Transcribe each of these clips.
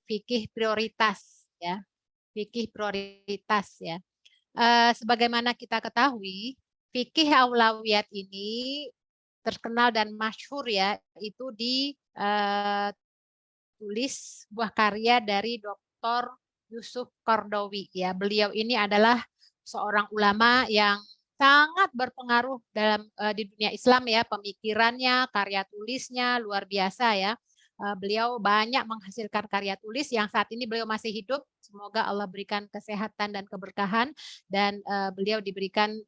fikih prioritas ya, fikih prioritas ya. Sebagaimana kita ketahui, fikih aulawiyat ini terkenal dan masyhur ya, itu tulis buah karya dari Dr. Yusuf Qaradawi ya. Beliau ini adalah seorang ulama yang sangat berpengaruh dalam di dunia Islam ya, pemikirannya, karya tulisnya luar biasa ya. Beliau banyak menghasilkan karya tulis yang saat ini beliau masih hidup. Semoga Allah berikan kesehatan dan keberkahan dan beliau diberikan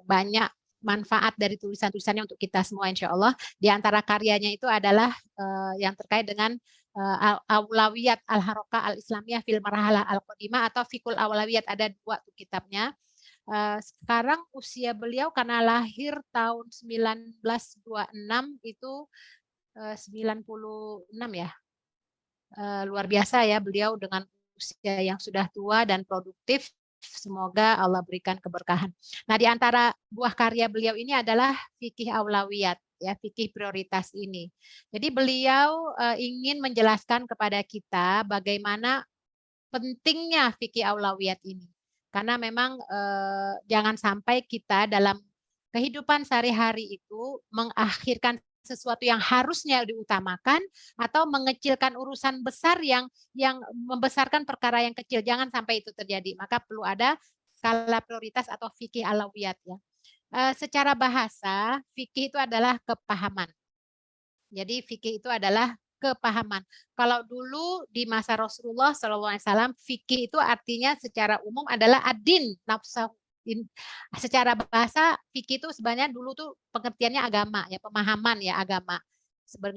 banyak manfaat dari tulisan-tulisannya untuk kita semua insya Allah. Di antara karyanya itu adalah yang terkait dengan Aulawiyat Al-Harokah Al-Islamiyah fil Marhalah Al-Qadimah atau Fikul Aulawiyat, ada dua tuh kitabnya. Sekarang usia beliau karena lahir tahun 1926 itu 96 ya. Luar biasa ya beliau dengan usia yang sudah tua dan produktif. Semoga Allah berikan keberkahan. Nah, di antara buah karya beliau ini adalah fikih aulawiyat ya, fikih prioritas ini. Jadi beliau ingin menjelaskan kepada kita bagaimana pentingnya fikih aulawiyat ini. Karena memang jangan sampai kita dalam kehidupan sehari-hari itu mengakhirkan sesuatu yang harusnya diutamakan atau mengecilkan urusan besar yang membesarkan perkara yang kecil. Jangan sampai itu terjadi. Maka perlu ada skala prioritas atau fikih alawiyat ya. Secara bahasa, fikih itu adalah kepahaman. Jadi fikih itu adalah kepahaman. Kalau dulu di masa Rasulullah SAW, fikih itu artinya secara umum adalah adin, nafsu. Secara bahasa fikih itu sebenarnya dulu tuh pengertiannya agama ya, pemahaman ya agama.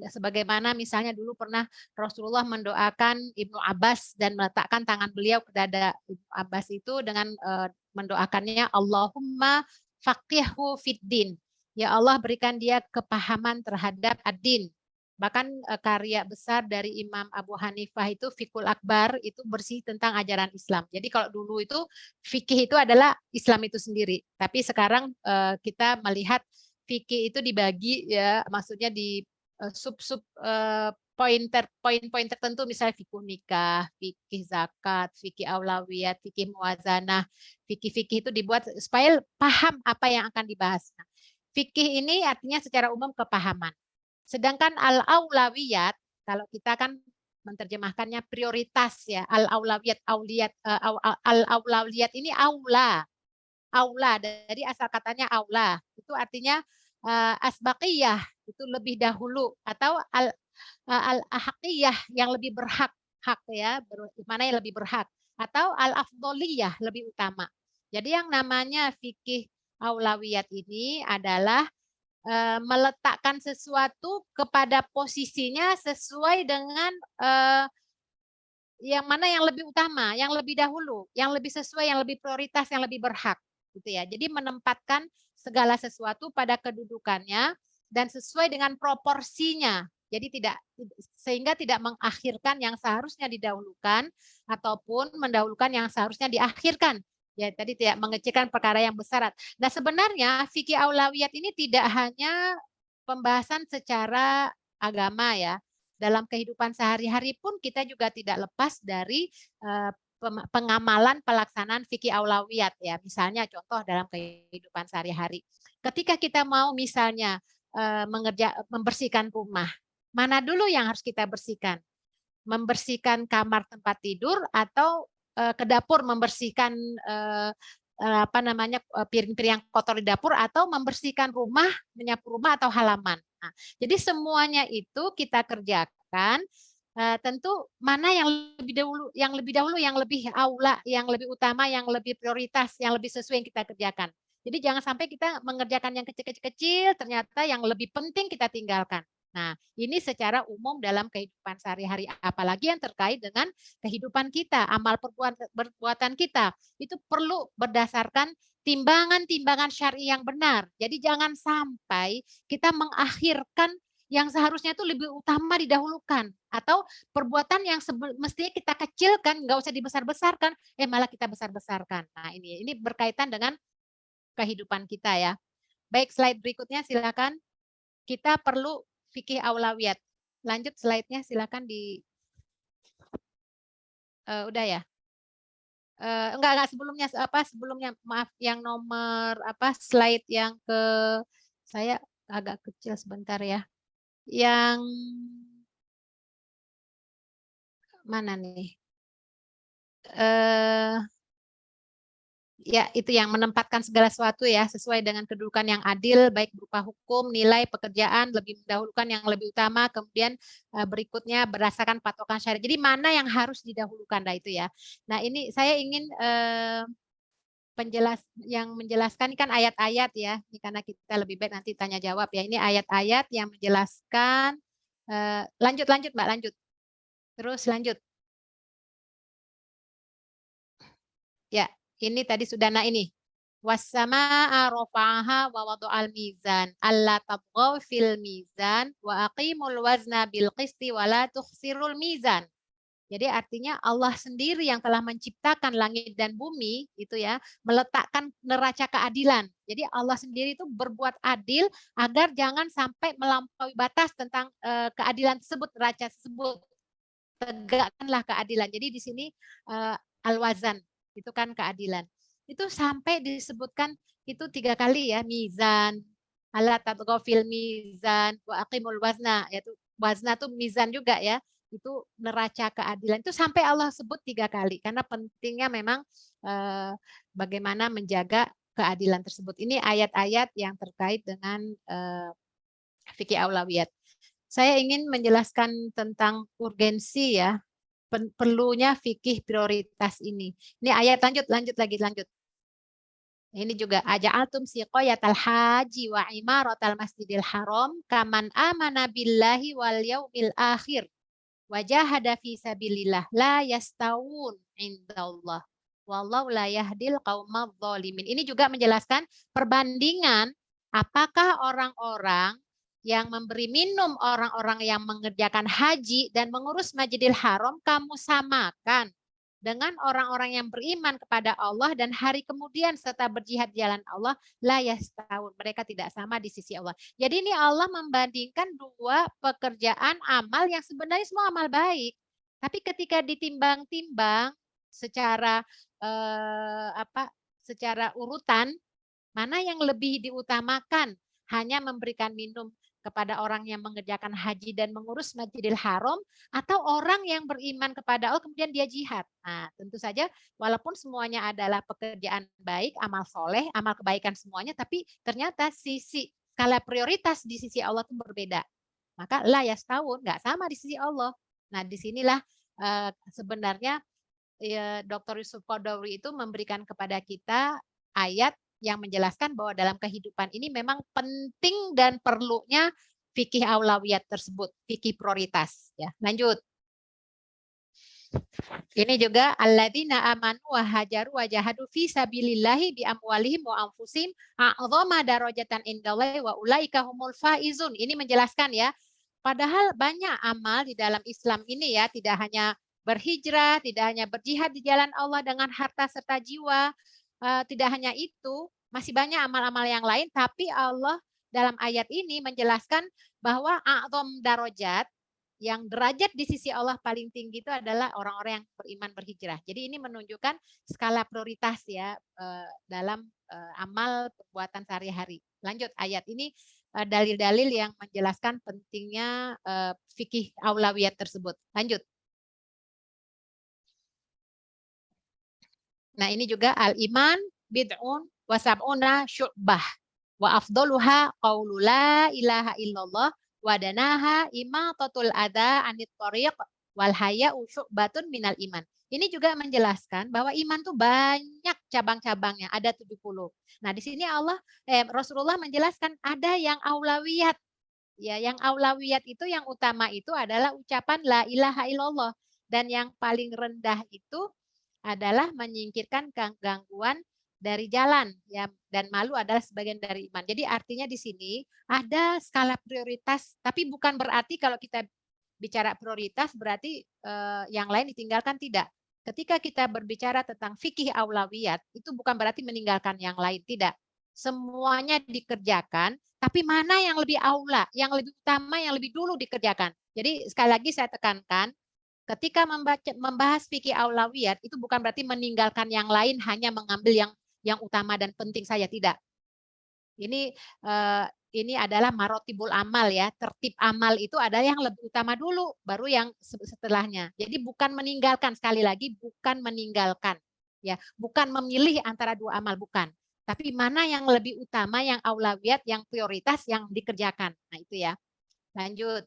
Sebagaimana misalnya dulu pernah Rasulullah mendoakan Ibnu Abbas dan meletakkan tangan beliau ke dada Ibnu Abbas itu dengan mendoakannya Allahumma faqihhu fiddin. Ya Allah berikan dia kepahaman terhadap ad-din. Bahkan karya besar dari Imam Abu Hanifah itu Fiqhul Akbar itu bersih tentang ajaran Islam. Jadi kalau dulu itu fikih itu adalah Islam itu sendiri. Tapi sekarang kita melihat fikih itu dibagi ya, maksudnya di sub-sub poin-poin tertentu, misalnya fikih nikah, fikih zakat, fikih aulawiyat, fikih muwazanah, fikih-fikih itu dibuat supaya paham apa yang akan dibahas. Nah, fikih ini artinya secara umum kepahaman. Sedangkan al-aulawiyat, kalau kita kan menerjemahkannya prioritas ya, al-aulawiyat, al-aulawiyat ini aula, aula dari asal katanya aula, itu artinya asbaqiyah, itu lebih dahulu, atau al-ahaqiyah yang lebih berhak, hak ya, mana yang lebih berhak, atau al-afdoliyah lebih utama. Jadi yang namanya fikih aulawiyat ini adalah meletakkan sesuatu kepada posisinya sesuai dengan yang mana yang lebih utama, yang lebih dahulu, yang lebih sesuai, yang lebih prioritas, yang lebih berhak, gitu ya. Jadi menempatkan segala sesuatu pada kedudukannya dan sesuai dengan proporsinya. Jadi sehingga tidak mengakhirkan yang seharusnya didahulukan ataupun mendahulukan yang seharusnya diakhirkan. Ya, tadi tidak mengecilkan perkara yang besar. Nah, sebenarnya fikih aulawiyat ini tidak hanya pembahasan secara agama ya. Dalam kehidupan sehari-hari pun kita juga tidak lepas dari pengamalan pelaksanaan fikih aulawiyat ya. Misalnya contoh dalam kehidupan sehari-hari. Ketika kita mau misalnya membersihkan rumah, mana dulu yang harus kita bersihkan? Membersihkan kamar tempat tidur atau ke dapur membersihkan apa namanya piring-piring yang kotor di dapur, atau membersihkan rumah, menyapu rumah atau halaman. Nah, jadi semuanya itu kita kerjakan. Tentu mana yang lebih dahulu, yang lebih aula, yang lebih utama, yang lebih prioritas, yang lebih sesuai yang kita kerjakan. Jadi jangan sampai kita mengerjakan yang kecil-kecil, ternyata yang lebih penting kita tinggalkan. Nah, ini secara umum dalam kehidupan sehari-hari, apalagi yang terkait dengan kehidupan kita, amal perbuatan kita, itu perlu berdasarkan timbangan-timbangan syar'i yang benar. Jadi jangan sampai kita mengakhirkan yang seharusnya itu lebih utama didahulukan, atau perbuatan yang mestinya kita kecilkan, nggak usah dibesar-besarkan, malah kita besar-besarkan. Nah, ini berkaitan dengan kehidupan kita ya. Baik, slide berikutnya silakan. Kita perlu fikih aulawiyat. Lanjut slide-nya silakan di Udah ya? Enggak sebelumnya maaf yang nomor slide yang ke saya agak kecil sebentar ya. Yang mana nih? Ya, itu yang menempatkan segala sesuatu ya sesuai dengan kedudukan yang adil, baik berupa hukum, nilai, pekerjaan, lebih mendahulukan yang lebih utama, kemudian berikutnya berdasarkan patokan syariat. Jadi mana yang harus didahulukan, nah itu ya. Nah ini saya ingin yang menjelaskan kan ayat-ayat ya, ini karena kita lebih baik nanti tanya jawab ya. Ini ayat-ayat yang menjelaskan. Lanjut Mbak, lanjut. Terus lanjut. Ya, ini tadi sudah ini. Wassamaa rafa'aha wa wada'al mizan alla tabghaw fil mizan wa aqimul wazna bil qisti wa la tukhsirul mizan. Jadi artinya Allah sendiri yang telah menciptakan langit dan bumi itu ya, meletakkan neraca keadilan. Jadi Allah sendiri itu berbuat adil agar jangan sampai melampaui batas tentang keadilan tersebut, neraca tersebut. Tegakkanlah keadilan. Jadi di sini al-wazan itu kan keadilan. Itu sampai disebutkan itu 3 kali ya, mizan, ala tatghafil mizan wa aqimul wazna, yaitu wazna tuh mizan juga ya. Itu neraca keadilan. Itu sampai Allah sebut 3 kali karena pentingnya memang bagaimana menjaga keadilan tersebut. Ini ayat-ayat yang terkait dengan fikih aulawiyat. Saya ingin menjelaskan tentang urgensi ya, perlunya fikih prioritas ini. Ini ayat lanjut lagi. Ini juga aja'altum siqayatal haji wa imaratal masjidil haram kaman amana billahi wal yaumil akhir wa jahada fi sabilillah la yastawun indallah wallahu la yahdil qaumadz zalimin. Ini juga menjelaskan perbandingan apakah orang-orang yang memberi minum orang-orang yang mengerjakan haji dan mengurus Masjidil Haram kamu samakan dengan orang-orang yang beriman kepada Allah dan hari kemudian serta berjihad di jalan Allah, la yastawun, mereka tidak sama di sisi Allah. Jadi ini Allah membandingkan 2 pekerjaan amal yang sebenarnya semua amal baik. Tapi ketika ditimbang-timbang secara secara urutan, mana yang lebih diutamakan? Hanya memberikan minum kepada orang yang mengerjakan haji dan mengurus Masjidil Haram atau orang yang beriman kepada Allah kemudian dia jihad. Nah, tentu saja walaupun semuanya adalah pekerjaan baik, amal soleh, amal kebaikan semuanya, tapi ternyata sisi skala prioritas di sisi Allah itu berbeda. Maka la yastawun, nggak sama di sisi Allah. Nah, disinilah sebenarnya Dr. Yusuf Qaradawi itu memberikan kepada kita ayat yang menjelaskan bahwa dalam kehidupan ini memang penting dan perlunya fikih aulawiyat tersebut, fikih prioritas. Ya, lanjut. Ini juga alladzina amanu wa hajaru wa jahadu fi sabilillahi bi amwalihim wa anfusihim a'dhama darajatan indallahi wa ulaika humul faizun. Ini menjelaskan ya. Padahal banyak amal di dalam Islam ini ya, tidak hanya berhijrah, tidak hanya berjihad di jalan Allah dengan harta serta jiwa, tidak hanya itu, masih banyak amal-amal yang lain, tapi Allah dalam ayat ini menjelaskan bahwa a'dham darajat, yang derajat di sisi Allah paling tinggi itu adalah orang-orang yang beriman berhijrah. Jadi ini menunjukkan skala prioritas ya dalam amal perbuatan sehari-hari. Lanjut ayat ini dalil-dalil yang menjelaskan pentingnya fikih aulawiyat tersebut. Lanjut. Nah, ini juga al-iman bid'un wa sab'una syu'bah wa afdaluha qaulu la ilaha illallah wa danaha imatatul adza anit thariq wal haya'u syu'batun minal iman. Ini juga menjelaskan bahwa iman tuh banyak cabang-cabangnya, ada 70. Nah, di sini Rasulullah menjelaskan ada yang aulawiyat. Ya, yang aulawiyat itu yang utama itu adalah ucapan la ilaha illallah dan yang paling rendah itu adalah menyingkirkan gangguan dari jalan ya, dan malu adalah sebagian dari iman. Jadi artinya di sini ada skala prioritas, tapi bukan berarti kalau kita bicara prioritas berarti yang lain ditinggalkan, tidak. Ketika kita berbicara tentang fikih aulawiyat itu bukan berarti meninggalkan yang lain, tidak. Semuanya dikerjakan, tapi mana yang lebih aula, yang lebih utama, yang lebih dulu dikerjakan. Jadi sekali lagi saya tekankan, Ketika membahas fikih aulawiyat itu bukan berarti meninggalkan yang lain, hanya mengambil yang utama dan penting saja, tidak. Ini adalah marotibul amal ya, tertib amal itu adalah yang lebih utama dulu, baru yang setelahnya. Jadi bukan meninggalkan, sekali lagi bukan meninggalkan, ya, bukan memilih antara dua amal, bukan. Tapi mana yang lebih utama, yang aulawiyat, yang prioritas, yang dikerjakan. Nah itu ya. Lanjut.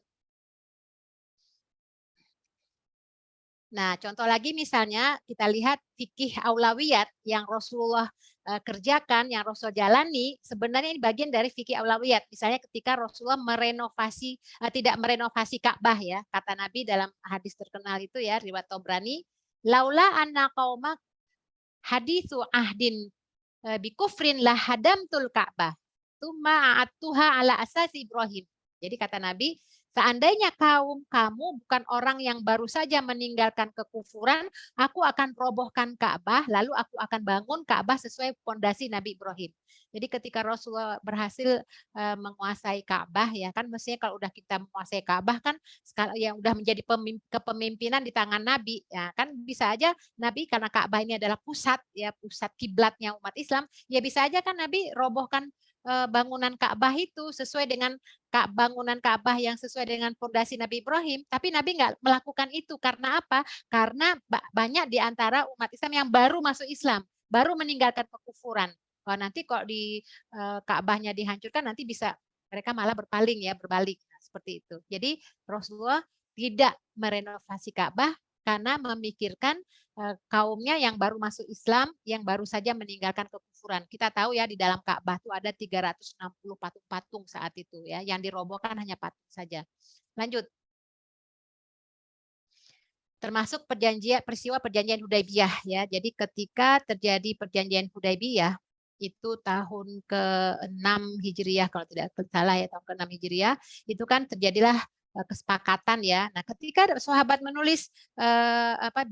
Nah, contoh lagi misalnya kita lihat fikih aulawiyat yang Rasulullah kerjakan, yang Rasul jalani, sebenarnya ini bagian dari fikih aulawiyat. Misalnya ketika Rasulullah merenovasi, tidak merenovasi Ka'bah ya, kata Nabi dalam hadis terkenal itu ya, riwayat Tobrani, laula anna qauma haditsu ahdin bikufrin lah hadamtul Ka'bah. Tsumma a'atuha ala asasi Ibrahim. Jadi kata Nabi, seandainya kaum kamu bukan orang yang baru saja meninggalkan kekufuran, aku akan robohkan Ka'bah, lalu aku akan bangun Ka'bah sesuai fondasi Nabi Ibrahim. Jadi ketika Rasulullah berhasil menguasai Ka'bah, ya kan, mestinya kalau udah kita menguasai Ka'bah kan, yang udah menjadi kepemimpinan di tangan Nabi, ya kan, bisa aja Nabi, karena Ka'bah ini adalah pusat ya, pusat kiblatnya umat Islam, ya bisa aja kan Nabi robohkan bangunan Ka'bah itu sesuai dengan bangunan Ka'bah yang sesuai dengan fondasi Nabi Ibrahim. Tapi Nabi nggak melakukan itu karena apa? Karena banyak di antara umat Islam yang baru masuk Islam, baru meninggalkan kekufuran. Kalau nanti kok di Ka'bahnya dihancurkan, nanti bisa mereka malah berpaling ya, berbalik. Nah, seperti itu. Jadi Rasulullah tidak merenovasi Ka'bah karena memikirkan kaumnya yang baru masuk Islam, yang baru saja meninggalkan kekufuran. Kita tahu ya, di dalam Ka'bah itu ada 360 patung-patung saat itu ya, yang dirobohkan hanya patung saja. Lanjut. Termasuk peristiwa perjanjian Hudaybiyah ya. Jadi ketika terjadi perjanjian Hudaybiyah itu tahun ke-6 Hijriah kalau tidak salah ya, tahun ke-6 Hijriah, itu kan terjadilah kesepakatan ya. Nah, ketika sahabat menulis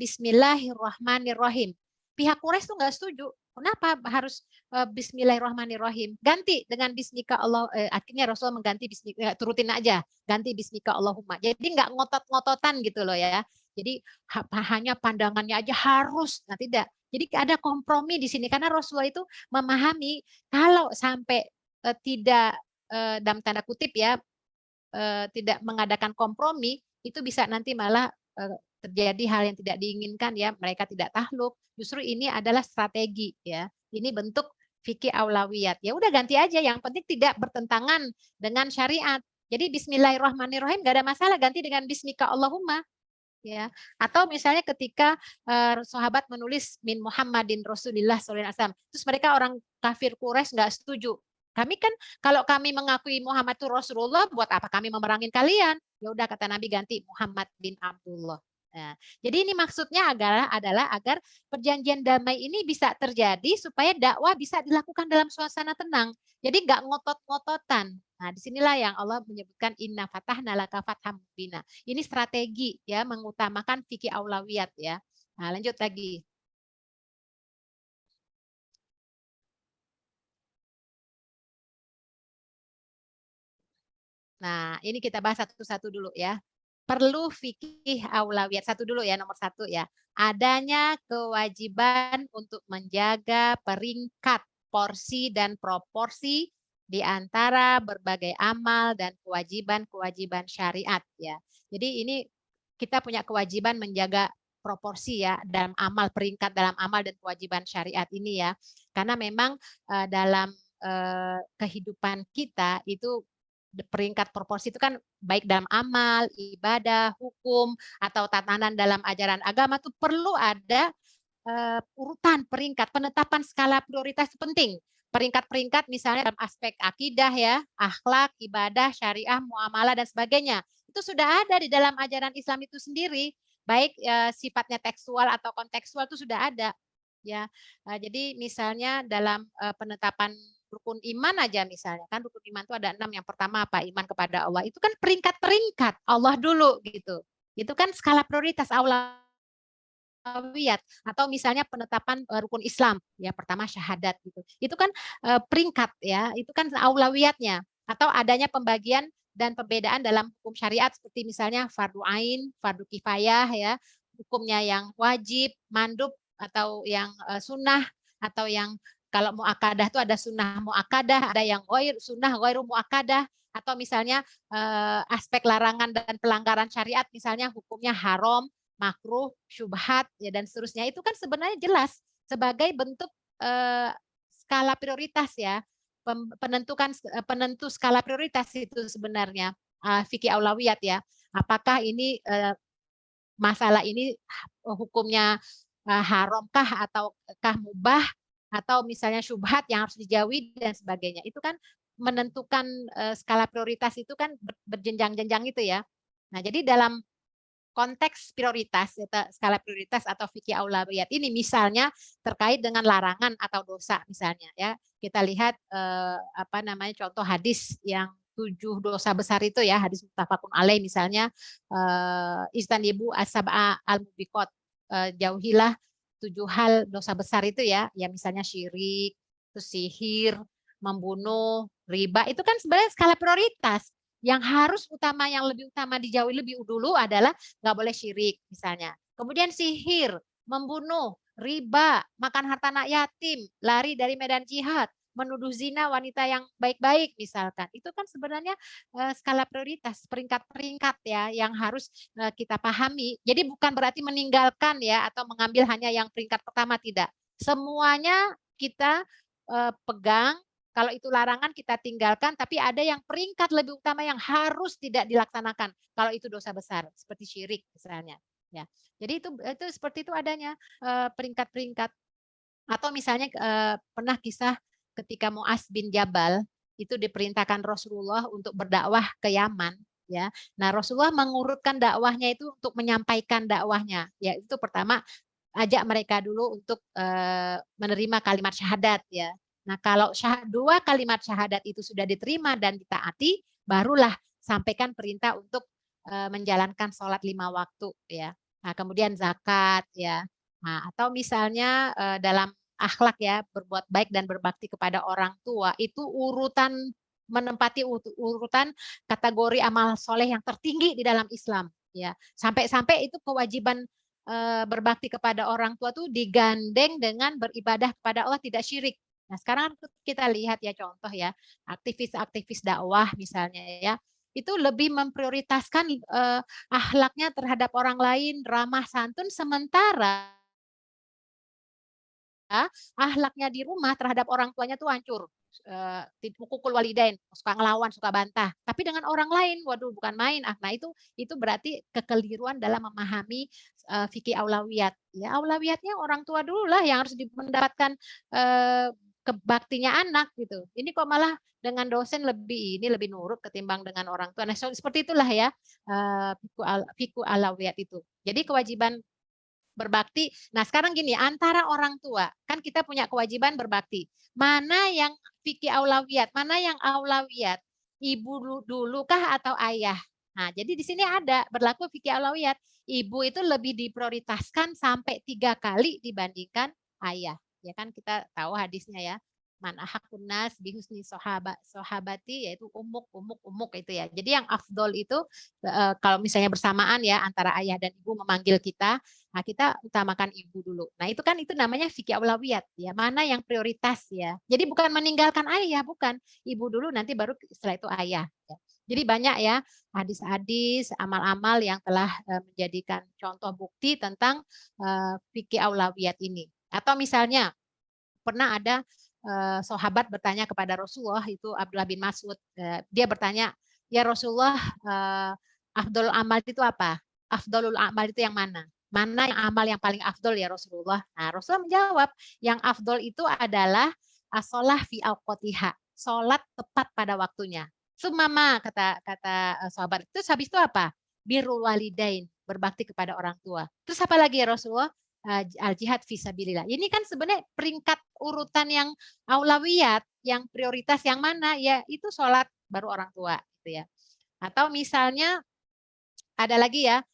Bismillahirrahmanirrahim, pihak Quraisy tuh nggak setuju. Kenapa harus Bismillahirrahmanirrahim? Ganti dengan Bismika Allah. Akhirnya Rasulullah mengganti Bismika, turutin aja, ganti Bismika Allahumma. Jadi nggak ngotot-ngototan gitu loh ya. Jadi hanya pandangannya aja harus, nah tidak. Jadi ada kompromi di sini karena Rasulullah itu memahami kalau sampai tidak dalam tanda kutip ya, tidak mengadakan kompromi, itu bisa nanti malah terjadi hal yang tidak diinginkan ya, mereka tidak tahluk. Justru ini adalah strategi ya. Ini bentuk fikih aulawiyat. Ya udah ganti aja, yang penting tidak bertentangan dengan syariat. Jadi Bismillahirrahmanirrahim gak ada masalah, ganti dengan Bismika Allahumma. Ya, atau misalnya ketika sahabat menulis min Muhammadin Rasulillah SAW, terus mereka orang kafir Quraisy nggak setuju. Kami kan kalau kami mengakui Muhammad itu Rasulullah, buat apa kami memerangi kalian? Ya udah, kata Nabi, ganti Muhammad bin Abdullah. Nah, jadi ini maksudnya adalah agar perjanjian damai ini bisa terjadi supaya dakwah bisa dilakukan dalam suasana tenang. Jadi nggak ngotot-ngototan. Nah, disinilah yang Allah menyebutkan inna fatahna laka fatham mubina. Ini strategi ya, mengutamakan fikih aulawiyat ya. Nah, lanjut lagi. Nah, ini kita bahas satu-satu dulu ya. Perlu fikih aulawiyat. Satu dulu ya, nomor satu ya. Adanya kewajiban untuk menjaga peringkat porsi dan proporsi di antara berbagai amal dan kewajiban-kewajiban syariat ya. Jadi ini kita punya kewajiban menjaga proporsi ya dalam amal, peringkat dalam amal dan kewajiban syariat ini ya. Karena memang dalam kehidupan kita itu peringkat proporsi itu kan baik dalam amal, ibadah, hukum, atau tatanan dalam ajaran agama itu perlu ada urutan peringkat, penetapan skala prioritas itu penting. Peringkat-peringkat misalnya dalam aspek akidah ya, akhlak, ibadah, syariah, muamalah dan sebagainya. Itu sudah ada di dalam ajaran Islam itu sendiri, baik sifatnya tekstual atau kontekstual itu sudah ada. Ya, jadi misalnya dalam penetapan rukun iman aja misalnya kan, rukun iman itu ada 6. Yang pertama apa? Iman kepada Allah. Itu kan peringkat-peringkat Allah dulu gitu. Itu kan skala prioritas aulawiyat. Atau misalnya penetapan rukun Islam ya, pertama syahadat gitu. Itu kan peringkat ya, itu kan aulawiyatnya. Atau adanya pembagian dan perbedaan dalam hukum syariat seperti misalnya fardu ain, fardu kifayah ya, hukumnya yang wajib, mandub atau yang sunnah, atau yang kalau muakadah itu ada sunnah muakadah, ada yang sunnah ghairu muakadah, atau misalnya aspek larangan dan pelanggaran syariat misalnya hukumnya haram, makruh, syubhat ya dan seterusnya. Itu kan sebenarnya jelas sebagai bentuk skala prioritas ya. Penentu skala prioritas itu sebenarnya fikih aulawiyat ya. Apakah ini masalah ini hukumnya haramkah ataukah mubah, atau misalnya syubhat yang harus dijauhi dan sebagainya. Itu kan menentukan skala prioritas itu kan berjenjang-jenjang itu ya. Nah, jadi dalam konteks prioritas, skala prioritas atau fikih aulawiyat ini misalnya terkait dengan larangan atau dosa misalnya ya. Kita lihat contoh hadis yang 7 dosa besar itu ya, hadis muttafaqun alaih misalnya istanibu as-sab'a al-mubiqat, jauhilah 7 hal dosa besar itu ya, misalnya syirik, terus sihir, membunuh, riba, itu kan sebenarnya skala prioritas. Yang harus yang lebih utama dijauhi lebih dulu adalah nggak boleh syirik misalnya. Kemudian sihir, membunuh, riba, makan harta anak yatim, lari dari medan jihad, menuduh zina wanita yang baik-baik misalkan. Itu kan sebenarnya skala prioritas, peringkat-peringkat ya yang harus kita pahami. Jadi bukan berarti meninggalkan ya atau mengambil hanya yang peringkat pertama, tidak. Semuanya kita pegang. Kalau itu larangan kita tinggalkan, tapi ada yang peringkat lebih utama yang harus tidak dilaksanakan. Kalau itu dosa besar, seperti syirik misalnya. Ya, jadi itu seperti itu adanya peringkat-peringkat. Atau misalnya pernah kisah ketika Mu'adz bin Jabal itu diperintahkan Rasulullah untuk berdakwah ke Yaman. Ya, nah Rasulullah mengurutkan dakwahnya itu untuk menyampaikan dakwahnya. Ya, itu pertama ajak mereka dulu untuk menerima kalimat syahadat ya. Nah, kalau 2 kalimat syahadat itu sudah diterima dan ditaati, barulah sampaikan perintah untuk menjalankan sholat 5 waktu ya. Nah, kemudian zakat ya. Nah, atau misalnya dalam akhlak ya, berbuat baik dan berbakti kepada orang tua itu menempati urutan kategori amal soleh yang tertinggi di dalam Islam ya. Sampai-sampai itu kewajiban berbakti kepada orang tua tuh digandeng dengan beribadah kepada Allah, tidak syirik. Nah, sekarang kita lihat ya contoh ya, aktivis-aktivis dakwah misalnya ya, itu lebih memprioritaskan akhlaknya terhadap orang lain, ramah santun, sementara akhlaknya di rumah terhadap orang tuanya tuh hancur. Ukukul walidain, suka ngelawan, suka bantah. Tapi dengan orang lain, waduh bukan main. Nah itu berarti kekeliruan dalam memahami fikih aulawiyat. Ya aulawiyatnya orang tua dulu lah yang harus mendapatkan kebaktinya anak gitu. Ini kok malah dengan dosen lebih nurut ketimbang dengan orang tua. Nah seperti itulah ya fikih aulawiyat itu. Jadi kewajiban berbakti. Nah, sekarang gini, antara orang tua, kan kita punya kewajiban berbakti. Mana yang fikih aulawiyat, mana yang aulawiyat? Ibu dulu kah atau ayah? Nah, jadi di sini ada berlaku fikih aulawiyat. Ibu itu lebih diprioritaskan sampai 3 kali dibandingkan ayah. Ya kan kita tahu hadisnya ya. Man ahakun nas bihusni sahabati, yaitu umuk itu ya. Jadi yang afdol itu kalau misalnya bersamaan ya antara ayah dan ibu memanggil kita, nah kita utamakan ibu dulu. Nah itu kan itu namanya fikih aulawiyat ya, mana yang prioritas ya. Jadi bukan meninggalkan ayah, bukan, ibu dulu nanti baru setelah itu ayah. Ya. Jadi banyak ya hadis-hadis, amal-amal yang telah menjadikan contoh bukti tentang fikih aulawiyat ini. Atau misalnya pernah ada sahabat bertanya kepada Rasulullah, itu Abdullah bin Mas'ud. Dia bertanya, ya Rasulullah, afdol amal itu apa? Afdolul amal itu yang mana? Mana yang amal yang paling afdol ya Rasulullah? Nah, Rasulullah menjawab, yang afdol itu adalah as-sholah fi awqatiha, sholat tepat pada waktunya. Sumama kata sahabat. Terus habis itu apa? Birrul walidain, berbakti kepada orang tua. Terus apa lagi ya Rasulullah? Al-jihad fisabilillah. Ini kan sebenarnya peringkat urutan yang aulawiyat, yang prioritas yang mana? Ya itu sholat baru orang tua gitu ya. Atau misalnya ada lagi ya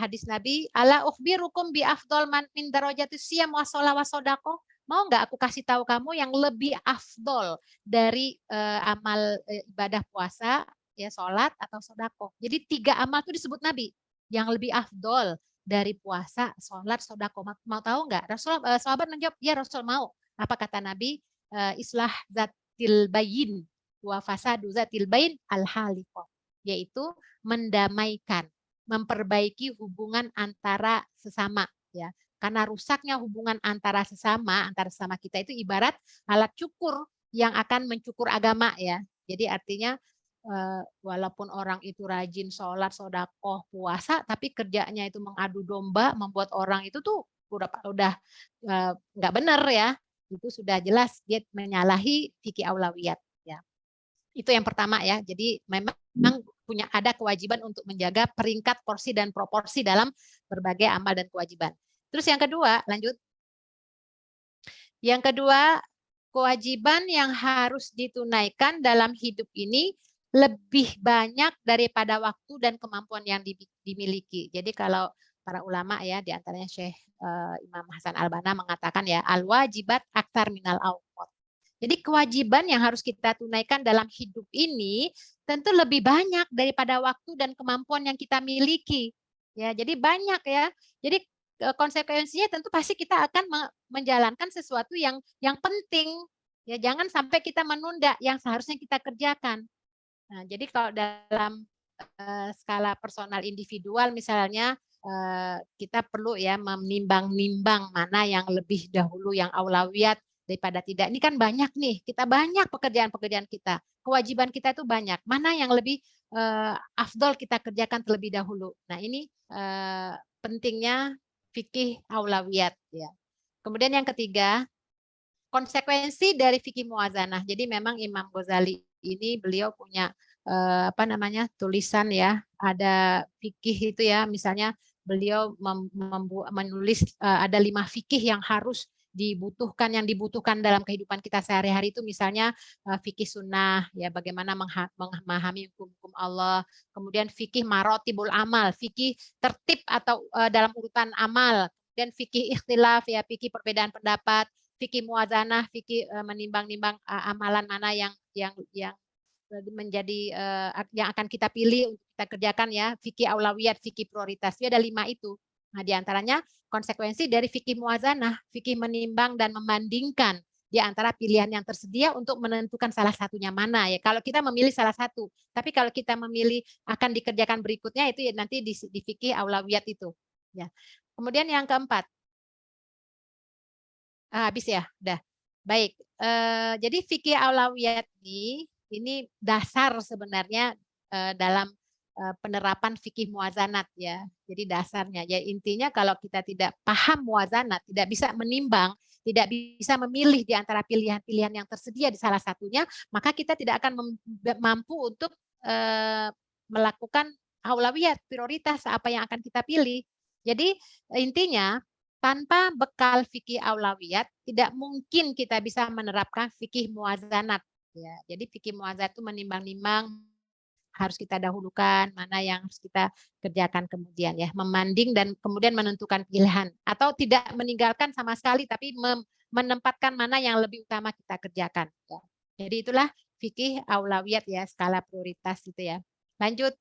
hadis Nabi, ala ukhbirukum bi afdol min darajatis siyam wa shalah wa shadaqah. Mau nggak aku kasih tahu kamu yang lebih afdol dari amal ibadah puasa ya sholat atau sodako. Jadi 3 amal itu disebut Nabi yang lebih afdol dari puasa, sholat, sodako. Mau tahu nggak? Sahabat menjawab, ya Rasul mau. Apa kata Nabi? Islah zatil bayin wa fasadu zatil bain al-haliqah, yaitu mendamaikan, memperbaiki hubungan antara sesama, ya. Karena rusaknya hubungan antara sesama kita itu ibarat alat cukur yang akan mencukur agama, ya. Jadi artinya walaupun orang itu rajin sholat, sodakoh, puasa, tapi kerjanya itu mengadu domba, membuat orang itu tuh udah nggak benar, ya. Itu sudah jelas dia menyalahi fikih aulawiyat, ya. Itu yang pertama, ya. Jadi memang ada kewajiban untuk menjaga peringkat, porsi dan proporsi dalam berbagai amal dan kewajiban. Terus yang kedua, lanjut. Yang kedua, kewajiban yang harus ditunaikan dalam hidup ini lebih banyak daripada waktu dan kemampuan yang dimiliki. Jadi kalau para ulama, ya, di antaranya Syekh Imam Hasan Al-Banna mengatakan, ya, al-wajibat aktsar minal awqat. Jadi kewajiban yang harus kita tunaikan dalam hidup ini tentu lebih banyak daripada waktu dan kemampuan yang kita miliki. Ya, jadi banyak, ya. Jadi konsekuensinya tentu pasti kita akan menjalankan sesuatu yang penting. Ya, jangan sampai kita menunda yang seharusnya kita kerjakan. Nah, jadi kalau dalam skala personal individual misalnya kita perlu, ya, menimbang-nimbang mana yang lebih dahulu, yang aulawiyat daripada tidak. Ini kan banyak nih, kita banyak pekerjaan-pekerjaan kita, kewajiban kita itu banyak. Mana yang lebih afdol kita kerjakan terlebih dahulu. Nah, ini pentingnya fikih aulawiyat, ya. Kemudian yang ketiga, konsekuensi dari fikih muwazanah. Jadi memang Imam Ghazali ini beliau punya tulisan, ya, ada fikih itu, ya, misalnya beliau menulis ada 5 fikih yang harus yang dibutuhkan dalam kehidupan kita sehari-hari itu, misalnya fikih sunnah, ya, bagaimana memahami hukum-hukum Allah, kemudian fikih marotibul amal, fikih tertib atau dalam urutan amal, dan fikih ikhtilaf, ya, fikih perbedaan pendapat, fikih muwazanah, fikih menimbang-nimbang amalan mana yang menjadi yang akan kita pilih untuk kita kerjakan, ya, fikih aulawiyat, fikih prioritas. Itu ada 5 itu. Nah, di antaranya konsekuensi dari fikih muwazanah, fikih menimbang dan membandingkan di antara pilihan yang tersedia untuk menentukan salah satunya mana, ya. Kalau kita memilih salah satu, tapi kalau kita memilih akan dikerjakan berikutnya, itu ya nanti di fikih aulawiyat itu, ya. Kemudian yang keempat, habis, ya, udah. Baik, jadi fikih aulawiyat ini dasar sebenarnya dalam penerapan fikih muwazanat, ya. Jadi dasarnya, ya, intinya kalau kita tidak paham muwazanat, tidak bisa menimbang, tidak bisa memilih di antara pilihan-pilihan yang tersedia di salah satunya, maka kita tidak akan mampu untuk melakukan aulawiyat, prioritas apa yang akan kita pilih. Jadi intinya tanpa bekal fikih aulawiyat tidak mungkin kita bisa menerapkan fikih muwazanat, ya. Jadi fikih muwazanat itu menimbang-nimbang, harus kita dahulukan, mana yang harus kita kerjakan kemudian, ya, memanding dan kemudian menentukan pilihan, atau tidak meninggalkan sama sekali tapi menempatkan mana yang lebih utama kita kerjakan, ya. Jadi itulah fikih aulawiyat, ya, skala prioritas itu, ya. Lanjut.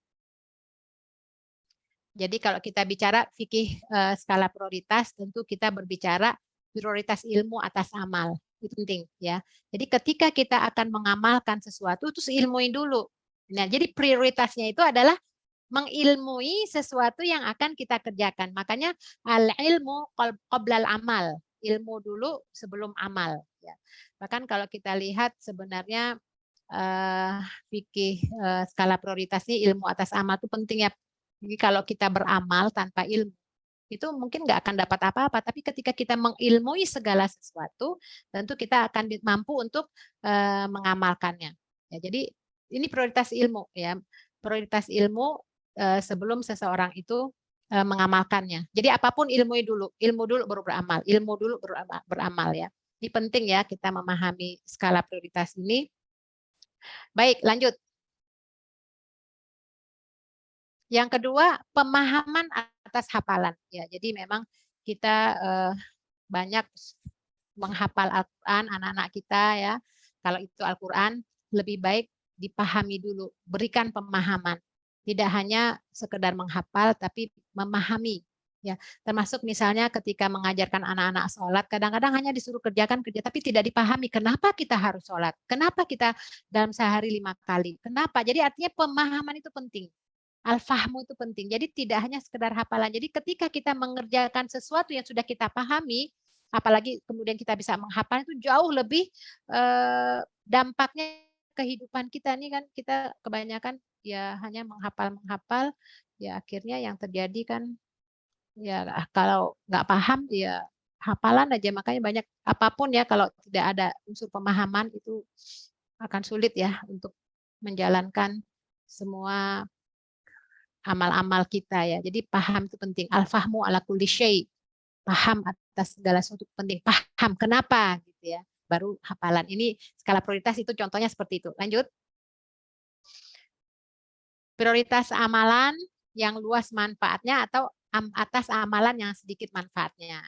Jadi kalau kita bicara fikih skala prioritas, tentu kita berbicara prioritas ilmu atas amal. Itu penting, ya. Jadi ketika kita akan mengamalkan sesuatu, terus ilmuin dulu. Nah, jadi prioritasnya itu adalah mengilmui sesuatu yang akan kita kerjakan. Makanya al-ilmu qoblal amal. Ilmu dulu sebelum amal, ya. Bahkan kalau kita lihat sebenarnya fikih skala prioritasnya ilmu atas amal itu penting, ya. Jadi kalau kita beramal tanpa ilmu, itu mungkin nggak akan dapat apa-apa. Tapi ketika kita mengilmui segala sesuatu, tentu kita akan mampu untuk mengamalkannya. Ya, jadi ini prioritas ilmu, ya. Prioritas ilmu sebelum seseorang itu mengamalkannya. Jadi apapun ilmu dulu baru beramal, ilmu dulu baru beramal, ya. Ini penting, ya, kita memahami skala prioritas ini. Baik, lanjut. Yang kedua, pemahaman atas hafalan, ya. Jadi memang kita banyak menghafal Al-Quran, anak-anak kita, ya. Kalau itu Al-Quran, lebih baik dipahami dulu, berikan pemahaman. Tidak hanya sekedar menghafal, tapi memahami. Ya, termasuk misalnya ketika mengajarkan anak-anak sholat, kadang-kadang hanya disuruh kerjakan kerja, tapi tidak dipahami kenapa kita harus sholat, kenapa kita dalam sehari 5 kali, kenapa. Jadi artinya pemahaman itu penting. Al-fahmu itu penting. Jadi tidak hanya sekedar hafalan. Jadi ketika kita mengerjakan sesuatu yang sudah kita pahami, apalagi kemudian kita bisa menghafal, itu jauh lebih dampaknya kehidupan kita. Ini kan kita kebanyakan ya hanya menghafal, ya akhirnya yang terjadi kan ya kalau nggak paham ya hafalan aja. Makanya banyak apapun ya kalau tidak ada unsur pemahaman itu akan sulit ya untuk menjalankan semua amal-amal kita ya. Jadi paham itu penting. Al-fahmu ala kulli syai. Paham atas segala sesuatu penting. Paham kenapa gitu ya. Baru hafalan. Ini skala prioritas itu contohnya seperti itu. Lanjut. Prioritas amalan yang luas manfaatnya atau atas amalan yang sedikit manfaatnya.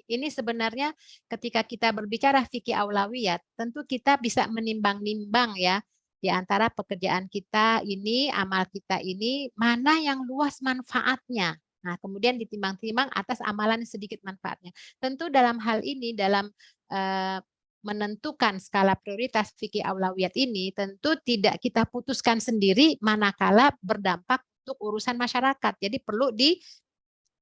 Ini sebenarnya ketika kita berbicara fikih aulawiyat, tentu kita bisa menimbang-nimbang ya di antara pekerjaan kita ini, amal kita ini, mana yang luas manfaatnya. Nah, kemudian ditimbang-timbang atas amalan sedikit manfaatnya. Tentu dalam hal ini, dalam menentukan skala prioritas fikih aulawiyat ini, tentu tidak kita putuskan sendiri manakala berdampak untuk urusan masyarakat. Jadi perlu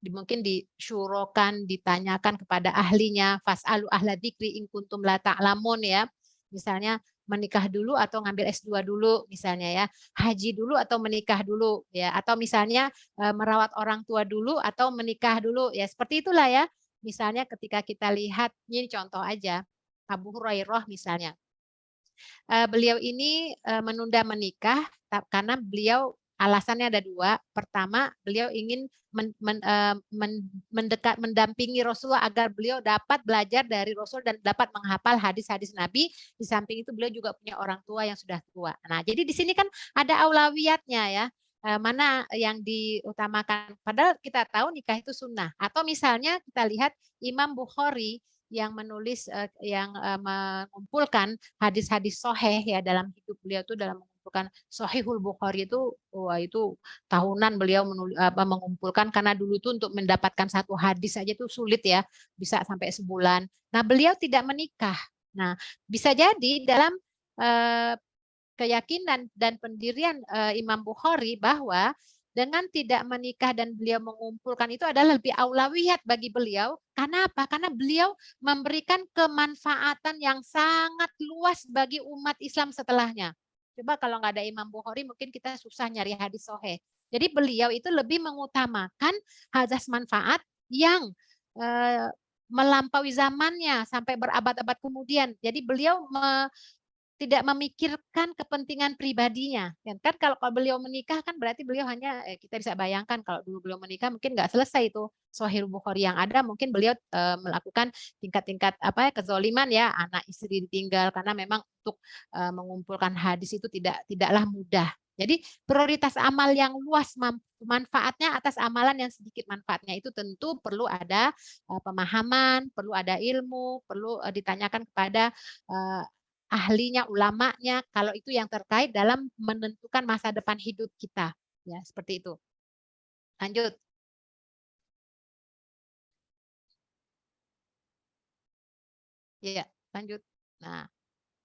mungkin disyurokan, ditanyakan kepada ahlinya, fas'alu ahla dzikri in kuntum la ta'lamun ya. Misalnya menikah dulu atau ngambil S2 dulu misalnya ya, haji dulu atau menikah dulu ya, atau misalnya merawat orang tua dulu atau menikah dulu ya, seperti itulah ya. Misalnya ketika kita lihat, ini contoh aja, Abu Hurairah misalnya. Beliau ini menunda menikah karena beliau alasannya ada dua. Pertama, beliau ingin mendampingi Rasulullah agar beliau dapat belajar dari Rasul dan dapat menghafal hadis-hadis Nabi. Di samping itu beliau juga punya orang tua yang sudah tua. Nah, jadi di sini kan ada aulawiyatnya ya. Mana yang diutamakan. Padahal kita tahu nikah itu sunnah. Atau misalnya kita lihat Imam Bukhari yang menulis yang mengumpulkan hadis-hadis sahih ya dalam hidup beliau itu, dalam mengumpulkan Sahihul Bukhari itu, wah itu tahunan beliau mengumpulkan, karena dulu tuh untuk mendapatkan satu hadis saja itu sulit ya, bisa sampai sebulan. Nah, beliau tidak menikah. Nah, bisa jadi dalam keyakinan dan pendirian Imam Bukhari bahwa dengan tidak menikah dan beliau mengumpulkan itu adalah lebih aulawiyat bagi beliau. Karena apa? Karena beliau memberikan kemanfaatan yang sangat luas bagi umat Islam setelahnya. Coba kalau nggak ada Imam Bukhari mungkin kita susah nyari hadis sahih. Jadi beliau itu lebih mengutamakan hadis manfaat yang melampaui zamannya sampai berabad-abad kemudian. Jadi beliau tidak memikirkan kepentingan pribadinya. Kan kalau beliau menikah kan berarti beliau hanya, kita bisa bayangkan kalau dulu beliau menikah mungkin nggak selesai itu Sahih Bukhari yang ada, mungkin beliau melakukan tingkat-tingkat kezoliman ya, anak istri ditinggal, karena memang untuk mengumpulkan hadis itu tidaklah mudah. Jadi prioritas amal yang luas manfaatnya atas amalan yang sedikit manfaatnya itu tentu perlu ada pemahaman, perlu ada ilmu, perlu ditanyakan kepada ahlinya, ulamanya, kalau itu yang terkait dalam menentukan masa depan hidup kita. Ya, seperti itu. Lanjut. Ya, lanjut. Nah,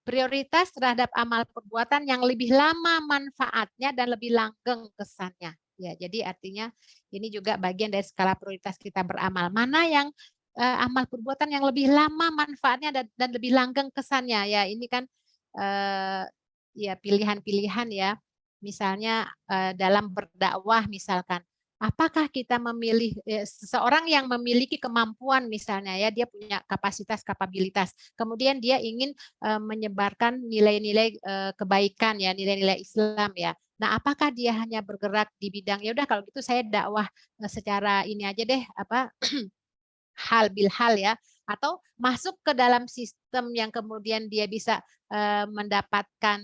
prioritas terhadap amal perbuatan yang lebih lama manfaatnya dan lebih langgeng kesannya. Ya, jadi artinya ini juga bagian dari skala prioritas kita beramal. Mana yang amal perbuatan yang lebih lama manfaatnya dan lebih langgeng kesannya. Ya, ini kan ya pilihan-pilihan ya. Misalnya dalam berdakwah misalkan, apakah kita memilih seseorang yang memiliki kemampuan misalnya ya, dia punya kapasitas kapabilitas, kemudian dia ingin menyebarkan nilai-nilai kebaikan ya, nilai-nilai Islam ya. Nah, apakah dia hanya bergerak di bidang ya udah kalau gitu saya dakwah secara ini aja deh, apa hal bil hal ya, atau masuk ke dalam sistem yang kemudian dia bisa mendapatkan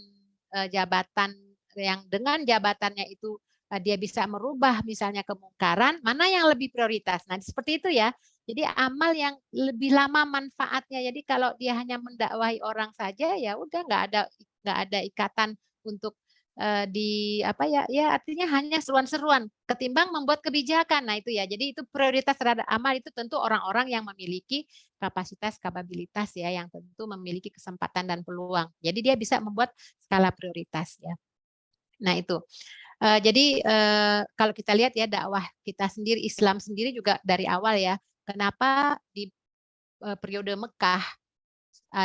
jabatan yang dengan jabatannya itu dia bisa merubah misalnya kemungkaran, mana yang lebih prioritas. Nah, seperti itu ya. Jadi amal yang lebih lama manfaatnya. Jadi kalau dia hanya mendakwahi orang saja ya udah nggak ada ikatan untuk di apa ya, ya artinya hanya seruan-seruan ketimbang membuat kebijakan. Nah itu ya, jadi itu prioritas terhadap amal itu tentu orang-orang yang memiliki kapasitas, kapabilitas ya, yang tentu memiliki kesempatan dan peluang. Jadi dia bisa membuat skala prioritas ya. Nah itu. Jadi kalau kita lihat ya dakwah kita sendiri, Islam sendiri juga dari awal ya, kenapa di periode Mekah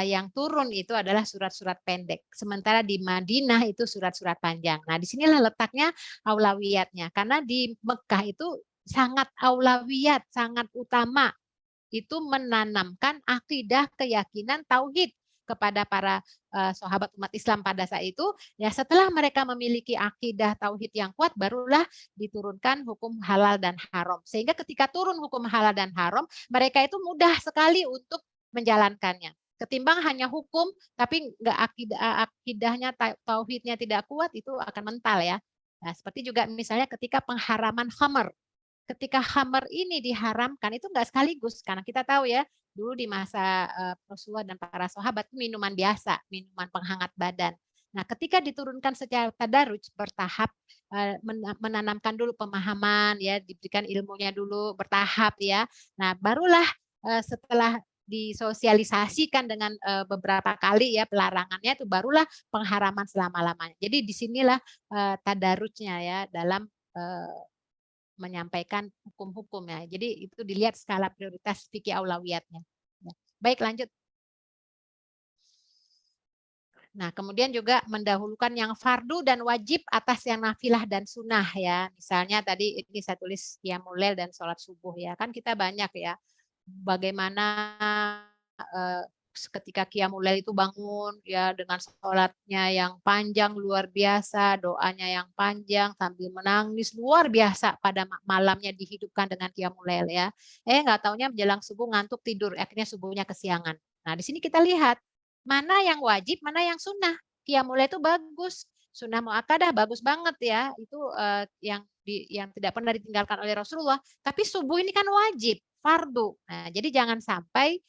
yang turun itu adalah surat-surat pendek. Sementara di Madinah itu surat-surat panjang. Nah, disinilah letaknya aulawiyatnya. Karena di Mekah itu sangat aulawiyat, sangat utama. Itu menanamkan akidah, keyakinan, tauhid kepada para sahabat umat Islam pada saat itu. Ya, setelah mereka memiliki akidah tauhid yang kuat, barulah diturunkan hukum halal dan haram. Sehingga ketika turun hukum halal dan haram, mereka itu mudah sekali untuk menjalankannya. Ketimbang hanya hukum, tapi nggak akidahnya, tauhidnya tidak kuat, itu akan mental ya. Nah, seperti juga misalnya ketika pengharaman khamr. Ketika khamr ini diharamkan, itu nggak sekaligus. Karena kita tahu ya, dulu di masa Rasulullah dan para sahabat, minuman biasa, minuman penghangat badan. Nah, ketika diturunkan secara tadarruj bertahap, menanamkan dulu pemahaman, ya, diberikan ilmunya dulu bertahap ya. Nah, barulah setelah disosialisasikan dengan beberapa kali ya pelarangannya, itu barulah pengharaman selama-lamanya. Jadi disinilah tadarujnya ya dalam menyampaikan hukum-hukum ya. Jadi itu dilihat skala prioritas fikih aulawiyatnya. Ya. Baik, lanjut. Nah, kemudian juga mendahulukan yang fardu dan wajib atas yang nafilah dan sunnah ya. Misalnya tadi ini saya tulis qiyamul lail dan sholat subuh ya. Kan kita banyak ya. Bagaimana ketika qiyamul lail itu bangun ya dengan sholatnya yang panjang luar biasa, doanya yang panjang sambil menangis luar biasa pada malamnya dihidupkan dengan qiyamul lail ya. Nggak taunya menjelang subuh ngantuk tidur, akhirnya subuhnya kesiangan. Nah, di sini kita lihat mana yang wajib, mana yang sunnah. Qiyamul lail itu bagus, sunnah muakkadah bagus banget ya. Itu yang tidak pernah ditinggalkan oleh Rasulullah. Tapi subuh ini kan wajib, fardu. Nah, jadi jangan sampai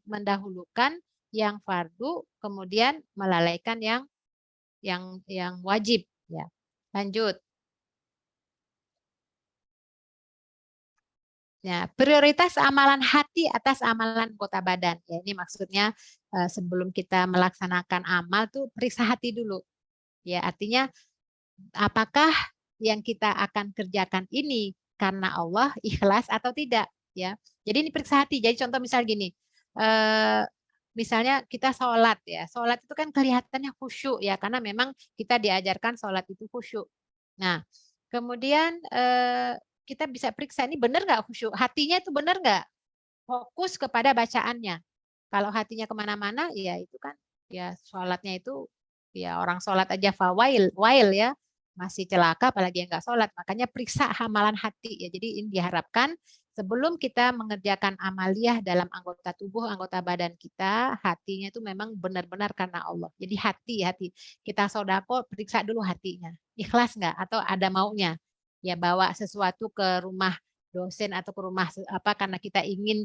mendahulukan yang fardu kemudian melalaikan yang wajib ya. Lanjut. Ya, prioritas amalan hati atas amalan anggota badan. Ya, ini maksudnya sebelum kita melaksanakan amal tuh periksa hati dulu. Ya, artinya apakah yang kita akan kerjakan ini karena Allah ikhlas atau tidak ya. Jadi ini periksa hati. Jadi contoh misal gini. Misalnya kita sholat ya. Sholat itu kan kelihatannya khusyuk ya karena memang kita diajarkan sholat itu khusyuk. Nah, kemudian kita bisa periksa ini benar nggak khusyuk, hatinya itu benar nggak fokus kepada bacaannya. Kalau hatinya kemana-mana, ya itu kan ya sholatnya itu ya orang sholat aja wail ya masih celaka apalagi yang nggak sholat. Makanya periksa hamalan hati ya. Jadi ini diharapkan sebelum kita mengerjakan amaliyah dalam anggota tubuh, anggota badan kita, hatinya itu memang benar-benar karena Allah. Jadi hati kita sodako periksa dulu hatinya, ikhlas nggak atau ada maunya ya bawa sesuatu ke rumah dosen atau ke rumah apa karena kita ingin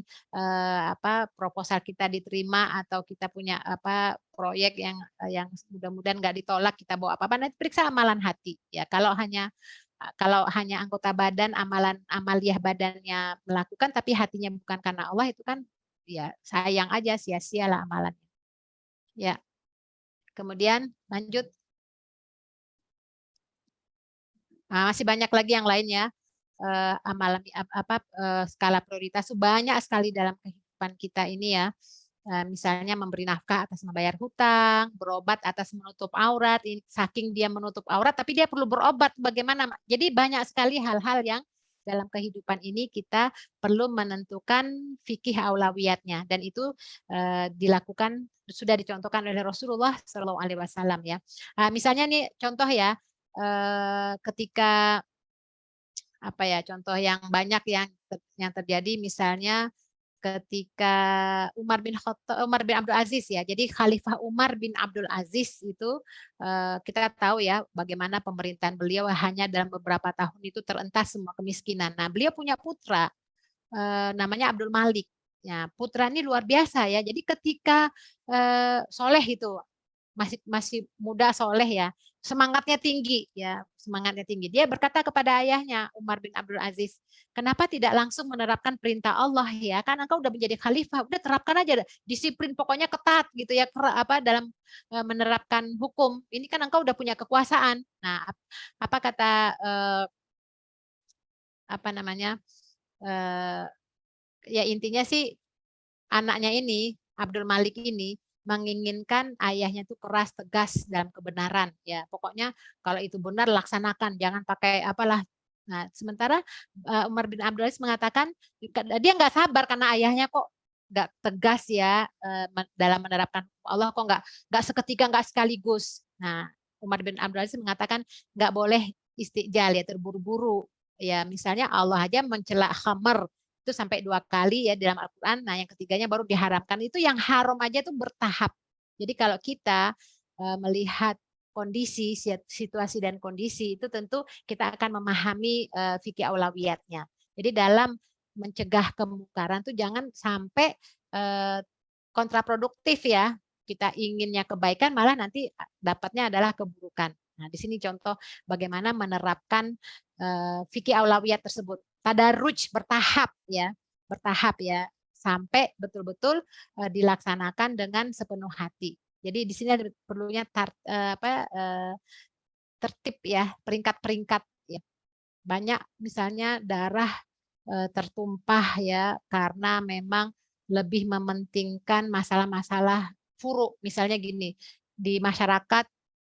proposal kita diterima atau kita punya proyek yang mudah-mudahan nggak ditolak kita bawa apa nanti periksa amalan hati ya kalau hanya anggota badan amaliyah badannya melakukan tapi hatinya bukan karena Allah itu kan ya sayang aja sia-sia lah amalannya ya. Kemudian lanjut. Masih banyak lagi yang lainnya amalan skala prioritas banyak sekali dalam kehidupan kita ini ya. Misalnya memberi nafkah atas membayar hutang, berobat atas menutup aurat. Saking dia menutup aurat, tapi dia perlu berobat. Bagaimana? Jadi banyak sekali hal-hal yang dalam kehidupan ini kita perlu menentukan fikih aulawiyatnya dan itu dilakukan sudah dicontohkan oleh Rasulullah SAW ya. Misalnya nih contoh ya. Ketika apa ya contoh yang banyak yang terjadi misalnya ketika Umar bin Abdul Aziz ya. Jadi Khalifah Umar bin Abdul Aziz itu kita tahu ya bagaimana pemerintahan beliau hanya dalam beberapa tahun itu terentas semua kemiskinan. Nah, beliau punya putra namanya Abdul Malik. Ya, putra ini luar biasa ya. Jadi ketika soleh itu masih muda soleh ya. semangatnya tinggi ya, semangatnya tinggi. Dia berkata kepada ayahnya Umar bin Abdul Aziz, kenapa tidak langsung menerapkan perintah Allah ya? Kan engkau udah menjadi khalifah, udah terapkan aja disiplin pokoknya ketat gitu ya, dalam menerapkan hukum. Ini kan engkau udah punya kekuasaan. Nah, apa kata apa namanya? eh, Ya intinya sih anaknya ini Abdul Malik ini menginginkan ayahnya itu keras tegas dalam kebenaran ya, pokoknya kalau itu benar laksanakan, jangan pakai apalah. Nah sementara Umar bin Abdul Aziz mengatakan dia nggak sabar karena ayahnya kok nggak tegas ya dalam menerapkan Allah, kok nggak seketika, nggak sekaligus. Nah Umar bin Abdul Aziz mengatakan nggak boleh istijal ya, terburu-buru ya. Misalnya Allah aja mencela khamar itu sampai 2 kali ya dalam Al-Quran. Nah, yang ketiganya baru diharamkan. Itu yang haram aja itu bertahap. Jadi kalau kita melihat kondisi, situasi dan kondisi, itu tentu kita akan memahami fikih aulawiyatnya. Jadi dalam mencegah kemungkaran itu jangan sampai kontraproduktif ya. Kita inginnya kebaikan malah nanti dapatnya adalah keburukan. Nah, di sini contoh bagaimana menerapkan fikih aulawiyat tersebut. Tadarruj bertahap ya, sampai betul-betul dilaksanakan dengan sepenuh hati. Jadi di sini perlunya tertib ya, peringkat-peringkat ya. Banyak misalnya darah tertumpah ya karena memang lebih mementingkan masalah-masalah furu. Misalnya gini, di masyarakat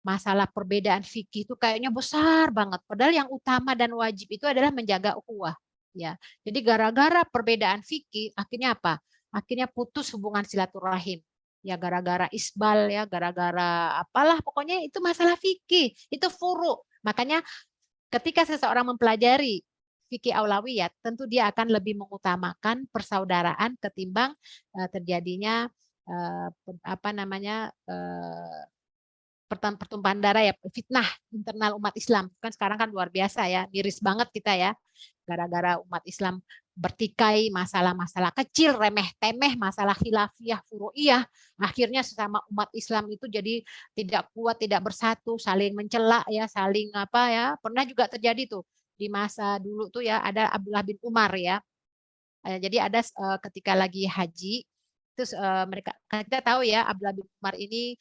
masalah perbedaan fikih itu kayaknya besar banget. Padahal yang utama dan wajib itu adalah menjaga ukhuwah. Ya, jadi gara-gara perbedaan fikih, akhirnya apa? Akhirnya putus hubungan silaturahim. Ya gara-gara isbal ya, gara-gara apalah, pokoknya itu masalah fikih, itu furu. Makanya ketika seseorang mempelajari fikih aulawiyat, tentu dia akan lebih mengutamakan persaudaraan ketimbang terjadinya apa namanya pertumpahan darah ya, fitnah internal umat Islam. Kan sekarang kan luar biasa ya, miris banget kita ya, gara-gara umat Islam bertikai masalah-masalah kecil, remeh-temeh, masalah khilafiyah, furu'iyah, akhirnya sesama umat Islam itu jadi tidak kuat, tidak bersatu, saling mencela ya, saling apa ya. Pernah juga terjadi tuh di masa dulu tuh ya, ada Abdullah bin Umar ya. Jadi ada ketika lagi haji, terus mereka, kita tahu ya Abdullah bin Umar ini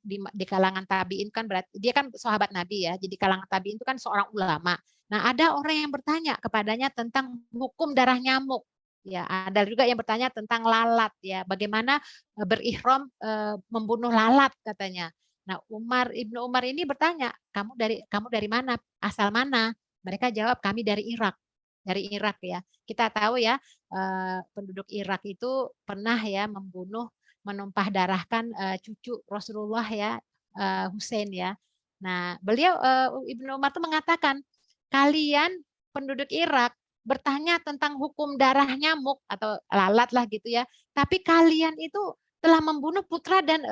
di kalangan tabiin kan berarti dia kan sahabat Nabi ya. Jadi kalangan tabiin itu kan seorang ulama. Nah, ada orang yang bertanya kepadanya tentang hukum darah nyamuk. Ya, ada juga yang bertanya tentang lalat ya, bagaimana berihram membunuh lalat katanya. Nah, Ibnu Umar ini bertanya, kamu dari mana? Asal mana? Mereka jawab, kami dari Irak. Dari Irak ya. Kita tahu ya, penduduk Irak itu pernah ya menumpah darahkan cucu Rasulullah ya, Hussein ya. Nah, beliau Ibnu Umar itu mengatakan, kalian penduduk Irak bertanya tentang hukum darah nyamuk atau lalat lah gitu ya, tapi kalian itu telah membunuh putra dan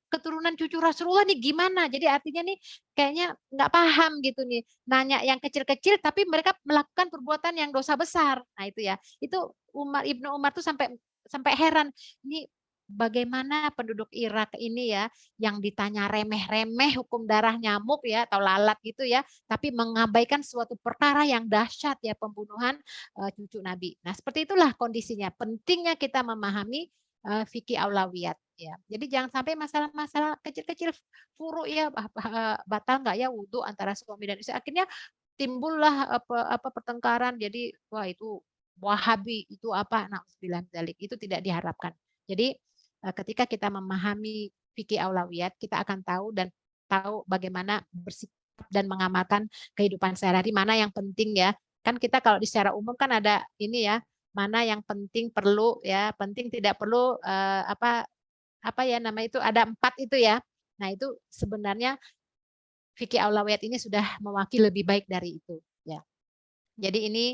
keturunan cucu Rasulullah nih gimana? Jadi artinya nih kayaknya nggak paham gitu nih. Nanya yang kecil-kecil tapi mereka melakukan perbuatan yang dosa besar. Nah itu ya. Itu Ibnu Umar tuh sampai sampai heran. Ini bagaimana penduduk Irak ini ya yang ditanya remeh-remeh hukum darah nyamuk ya atau lalat gitu ya, tapi mengabaikan suatu perkara yang dahsyat ya, pembunuhan cucu Nabi. Nah, seperti itulah kondisinya. Pentingnya kita memahami fikih aulawiyat ya. Jadi jangan sampai masalah-masalah kecil-kecil furu ya, batal nggak ya wudhu antara suami dan istri. Akhirnya timbullah apa pertengkaran. Jadi wah itu Wahabi itu apa, nah itu tidak diharapkan. Jadi ketika kita memahami fikih aulawiyat, kita akan tahu bagaimana bersikap dan mengamalkan kehidupan sehari-hari, mana yang penting ya. Kan kita kalau di secara umum kan ada ini ya, mana yang penting perlu ya, penting tidak perlu apa ya nama itu, ada 4 itu ya. Nah itu sebenarnya fikih aulawiyat ini sudah mewakili lebih baik dari itu ya. Jadi ini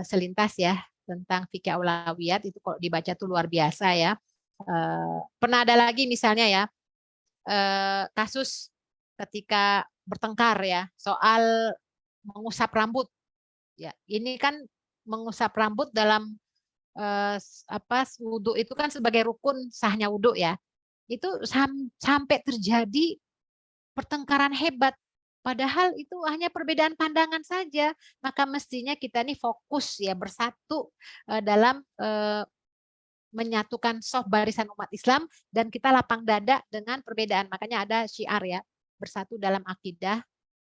selintas ya tentang fikih aulawiyat itu, kalau dibaca tuh luar biasa ya. Pernah ada lagi misalnya ya kasus ketika bertengkar ya soal mengusap rambut ya. Ini kan mengusap rambut dalam wudhu itu kan sebagai rukun sahnya wudhu ya. Itu sampai terjadi pertengkaran hebat. Padahal itu hanya perbedaan pandangan saja. Maka mestinya kita nih fokus ya bersatu dalam menyatukan soft barisan umat Islam dan kita lapang dada dengan perbedaan. Makanya ada syiar ya, bersatu dalam akidah,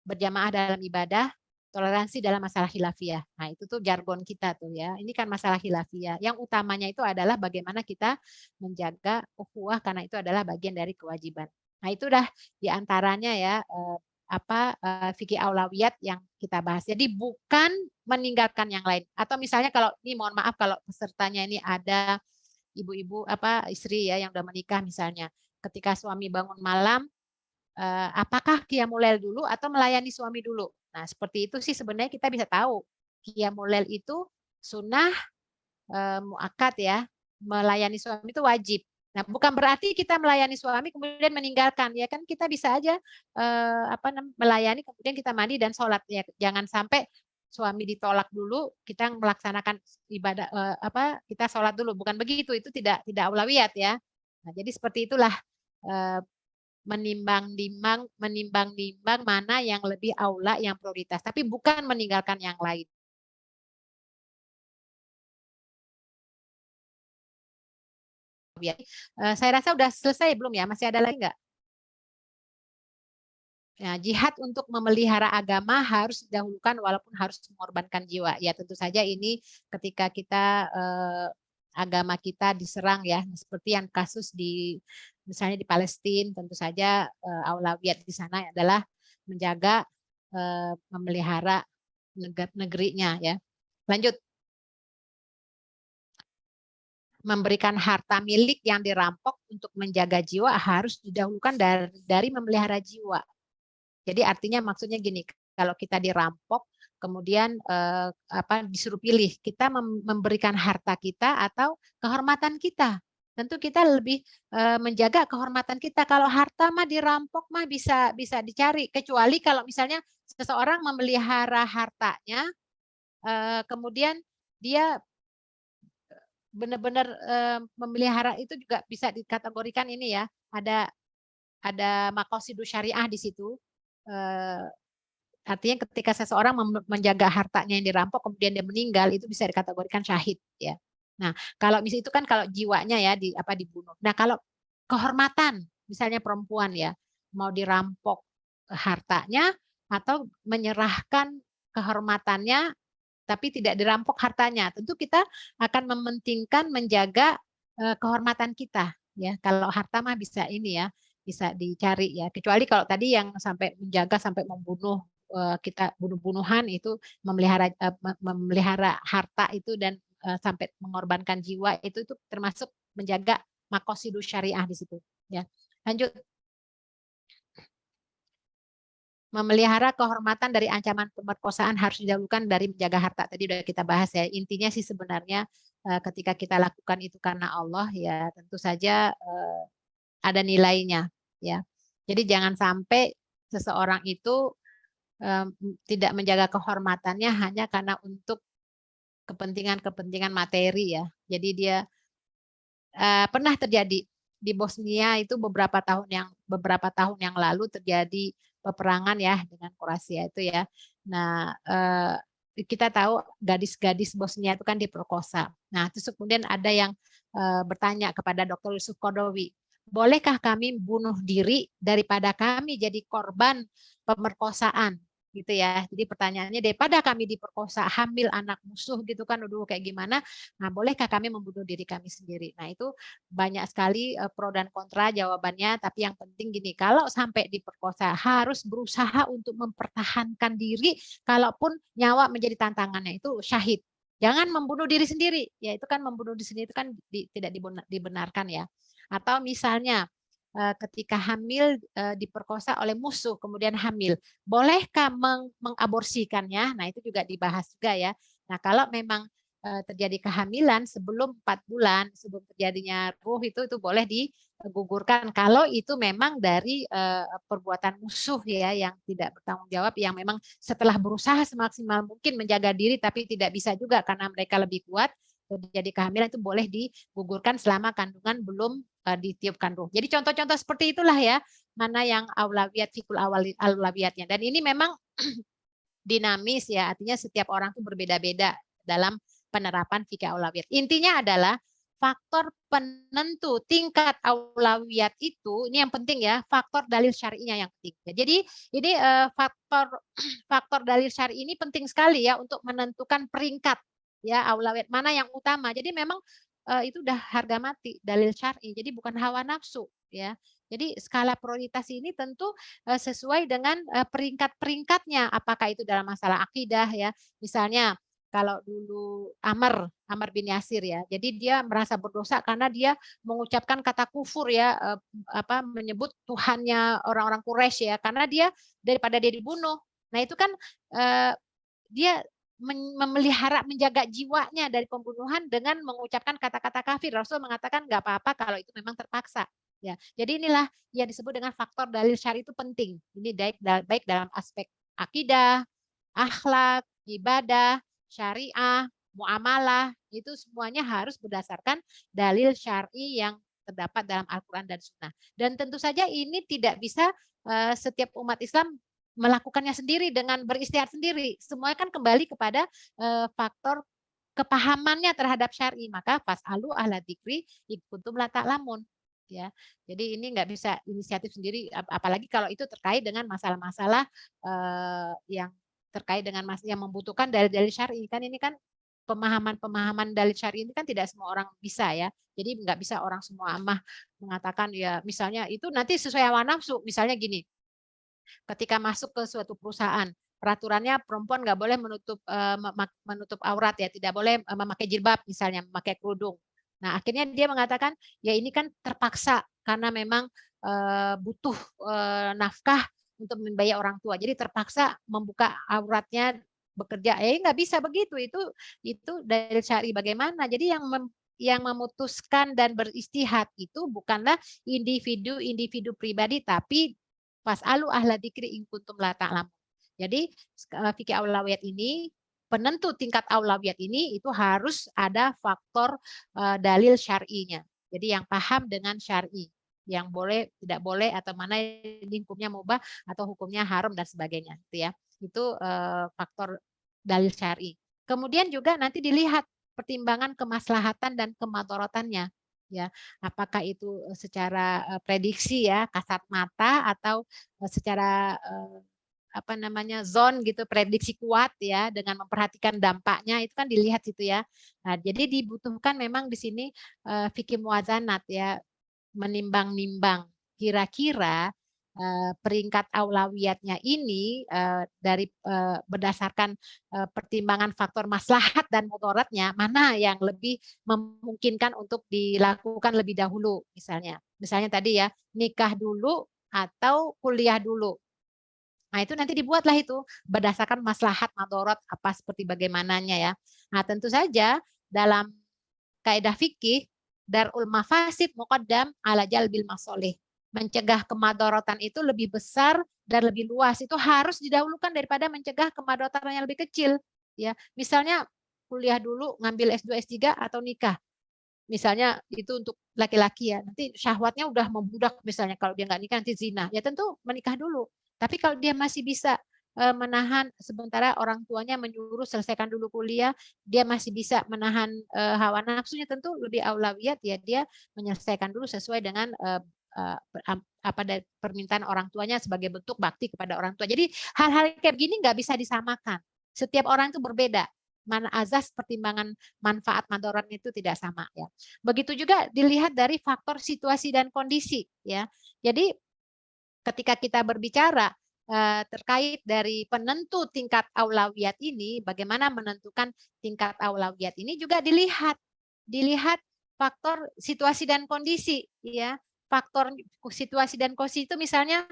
berjamaah dalam ibadah, toleransi dalam masalah khilafiyah. Nah, itu tuh jargon kita tuh ya. Ini kan masalah khilafiyah. Yang utamanya itu adalah bagaimana kita menjaga ukhuwah karena itu adalah bagian dari kewajiban. Nah, itu udah diantaranya ya fikih aulawiyat yang kita bahas. Jadi bukan meninggalkan yang lain. Atau misalnya kalau ini mohon maaf kalau pesertanya ini ada ibu-ibu istri ya yang udah menikah misalnya. Ketika suami bangun malam apakah qiyamul lail dulu atau melayani suami dulu. Nah, seperti itu sih sebenarnya kita bisa tahu. Qiyamul lail itu sunnah muakkad ya. Melayani suami itu wajib. Nah, bukan berarti kita melayani suami kemudian meninggalkan ya kan kita bisa aja melayani kemudian kita mandi dan sholat ya. Jangan sampai suami ditolak dulu kita melaksanakan ibadah kita sholat dulu. Bukan begitu, itu tidak aulawiyat ya. Nah, jadi seperti itulah menimbang-nimbang mana yang lebih aula, yang prioritas, tapi bukan meninggalkan yang lain. Saya rasa udah selesai belum ya? Masih ada lagi nggak? Ya, jihad untuk memelihara agama harus didahulukan walaupun harus mengorbankan jiwa. Ya tentu saja ini ketika kita agama kita diserang ya, seperti yang kasus di misalnya di Palestina, tentu saja aulawiyat di sana adalah menjaga memelihara negerinya ya. Lanjut. Memberikan harta milik yang dirampok untuk menjaga jiwa harus didahulukan dari memelihara jiwa. Jadi artinya maksudnya gini, kalau kita dirampok, kemudian disuruh pilih, kita memberikan harta kita atau kehormatan kita. Tentu kita lebih menjaga kehormatan kita. Kalau harta mah dirampok mah bisa dicari. Kecuali kalau misalnya seseorang memelihara hartanya, kemudian dia benar-benar memelihara itu juga bisa dikategorikan ini ya, ada maqasidus syariah di situ. Artinya ketika seseorang menjaga hartanya yang dirampok kemudian dia meninggal itu bisa dikategorikan syahid ya. Nah, kalau misalnya itu kan kalau jiwanya ya dibunuh. Nah, kalau kehormatan misalnya perempuan ya mau dirampok hartanya atau menyerahkan kehormatannya tapi tidak dirampok hartanya. Tentu kita akan mementingkan menjaga kehormatan kita ya. Kalau harta mah bisa ini ya, bisa dicari ya. Kecuali kalau tadi yang sampai menjaga sampai membunuh kita bunuh-bunuhan itu memelihara harta itu dan sampai mengorbankan jiwa itu termasuk menjaga maqasidus syariah di situ ya. Lanjut. Memelihara kehormatan dari ancaman pemerkosaan harus didahulukan dari menjaga harta. Tadi udah kita bahas ya. Intinya sih sebenarnya ketika kita lakukan itu karena Allah ya tentu saja ada nilainya ya. Jadi jangan sampai seseorang itu tidak menjaga kehormatannya hanya karena untuk kepentingan-kepentingan materi ya. Jadi dia pernah terjadi di Bosnia itu beberapa tahun yang lalu terjadi peperangan ya dengan Kroasia itu ya. Nah, kita tahu gadis-gadis Bosnia itu kan diperkosa. Nah, terus kemudian ada yang bertanya kepada Dr. Yusuf Qaradawi, bolehkah kami bunuh diri daripada kami jadi korban pemerkosaan? Gitu ya. Jadi pertanyaannya daripada kami diperkosa, hamil anak musuh gitu kan, aduh kayak gimana? Nah, bolehkah kami membunuh diri kami sendiri? Nah, itu banyak sekali pro dan kontra jawabannya, tapi yang penting gini, kalau sampai diperkosa harus berusaha untuk mempertahankan diri, kalaupun nyawa menjadi tantangannya itu syahid. Jangan membunuh diri sendiri, ya itu kan membunuh diri sendiri itu kan tidak dibenarkan ya. Atau misalnya ketika hamil diperkosa oleh musuh kemudian hamil, bolehkah mengaborsikannya? Nah, itu juga dibahas juga ya. Nah, kalau memang terjadi kehamilan sebelum 4 bulan sebelum terjadinya ruh itu boleh digugurkan kalau itu memang dari perbuatan musuh ya yang tidak bertanggung jawab, yang memang setelah berusaha semaksimal mungkin menjaga diri tapi tidak bisa juga karena mereka lebih kuat, terjadi kehamilan itu boleh digugurkan selama kandungan belum ditiupkan ruh. Jadi contoh-contoh seperti itulah ya, mana yang aulawiyat, fikul aulawiyatnya. Dan ini memang dinamis ya, artinya setiap orang tuh berbeda-beda dalam penerapan fikih aulawiyat. Intinya adalah faktor penentu tingkat aulawiyat itu, ini yang penting ya, faktor dalil syar'inya yang penting. Jadi ini faktor dalil syar'i ini penting sekali ya untuk menentukan peringkat ya aulawiyat mana yang utama. Jadi memang itu udah harga mati dalil syar'i. Jadi bukan hawa nafsu ya. Jadi skala prioritas ini tentu sesuai dengan peringkat-peringkatnya. Apakah itu dalam masalah akidah ya, misalnya kalau dulu Amr bin Yasir ya, jadi dia merasa berdosa karena dia mengucapkan kata kufur ya, menyebut Tuhannya orang-orang Quraisy ya, karena dia daripada dia dibunuh. Nah itu kan dia memelihara, menjaga jiwanya dari pembunuhan dengan mengucapkan kata-kata kafir. Rasul mengatakan nggak apa-apa kalau itu memang terpaksa. Ya, jadi inilah yang disebut dengan faktor dalil syar'i itu penting. Ini baik dalam aspek akidah, akhlak, ibadah, syariah, muamalah, itu semuanya harus berdasarkan dalil syar'i yang terdapat dalam Al-Quran dan Sunnah. Dan tentu saja ini tidak bisa setiap umat Islam melakukannya sendiri dengan beristihad sendiri. Semuanya kan kembali kepada faktor kepahamannya terhadap syar'i. Maka fas'alu ahla dzikri in kuntum la ta'lamun. Ya, jadi ini nggak bisa inisiatif sendiri, apalagi kalau itu terkait dengan masalah-masalah yang terkait dengan yang membutuhkan dalil-dalil syar'i. Kan ini kan pemahaman dalil syar'i ini kan tidak semua orang bisa ya. Jadi nggak bisa orang semua amah mengatakan ya, misalnya itu nanti sesuai hawa nafsu. Misalnya gini, ketika masuk ke suatu perusahaan, peraturannya perempuan nggak boleh menutup aurat ya, tidak boleh memakai jilbab misalnya, memakai kerudung. Nah, akhirnya dia mengatakan, ya ini kan terpaksa karena memang butuh nafkah untuk membayar orang tua. Jadi terpaksa membuka auratnya bekerja. Nggak bisa begitu. Itu dari syar'i bagaimana. Jadi yang memutuskan dan beristihad itu bukanlah individu pribadi, tapi fas'alu ahla dzikri in kuntum la ta'lamun. Jadi fikih aulawiyat ini, penentu tingkat aulawiyat ini itu harus ada faktor dalil syar'inya. Jadi yang paham dengan syar'i, yang boleh, tidak boleh, atau mana hukumnya mubah atau hukumnya haram dan sebagainya. Itu faktor dalil syar'i. Kemudian juga nanti dilihat pertimbangan kemaslahatan dan kemadaratannya. Ya, apakah itu secara prediksi ya, kasat mata, atau secara zone gitu, prediksi kuat ya, dengan memperhatikan dampaknya, itu kan dilihat situ ya. Nah, jadi dibutuhkan memang di sini fikih muwazanat ya, menimbang-nimbang kira-kira peringkat aulawiyatnya ini dari berdasarkan pertimbangan faktor maslahat dan mudaratnya, mana yang lebih memungkinkan untuk dilakukan lebih dahulu, misalnya tadi ya, nikah dulu atau kuliah dulu. Nah, itu nanti dibuatlah itu berdasarkan maslahat mudarat apa seperti bagaimananya ya. Nah, tentu saja dalam kaidah fikih darul mafasid muqaddam ala jalbil masolih. Mencegah kemadharatan itu lebih besar dan lebih luas. Itu harus didahulukan daripada mencegah kemadharatan yang lebih kecil. Ya, misalnya kuliah dulu, ngambil S2, S3 atau nikah. Misalnya itu untuk laki-laki ya. Nanti syahwatnya udah membudak misalnya, kalau dia nggak nikah nanti zina. Ya tentu menikah dulu. Tapi kalau dia masih bisa menahan, sementara orang tuanya menyuruh selesaikan dulu kuliah, dia masih bisa menahan hawa nafsunya, tentu lebih aulawiyat ya dia menyelesaikan dulu sesuai dengan dari permintaan orang tuanya sebagai bentuk bakti kepada orang tua. Jadi hal-hal kayak begini nggak bisa disamakan. Setiap orang itu berbeda. Mana azas pertimbangan manfaat madaratnya itu tidak sama ya. Begitu juga dilihat dari faktor situasi dan kondisi ya. Jadi ketika kita berbicara terkait dari penentu tingkat aulawiyat ini, bagaimana menentukan tingkat aulawiyat ini juga dilihat faktor situasi dan kondisi ya. Faktor situasi dan kondisi itu misalnya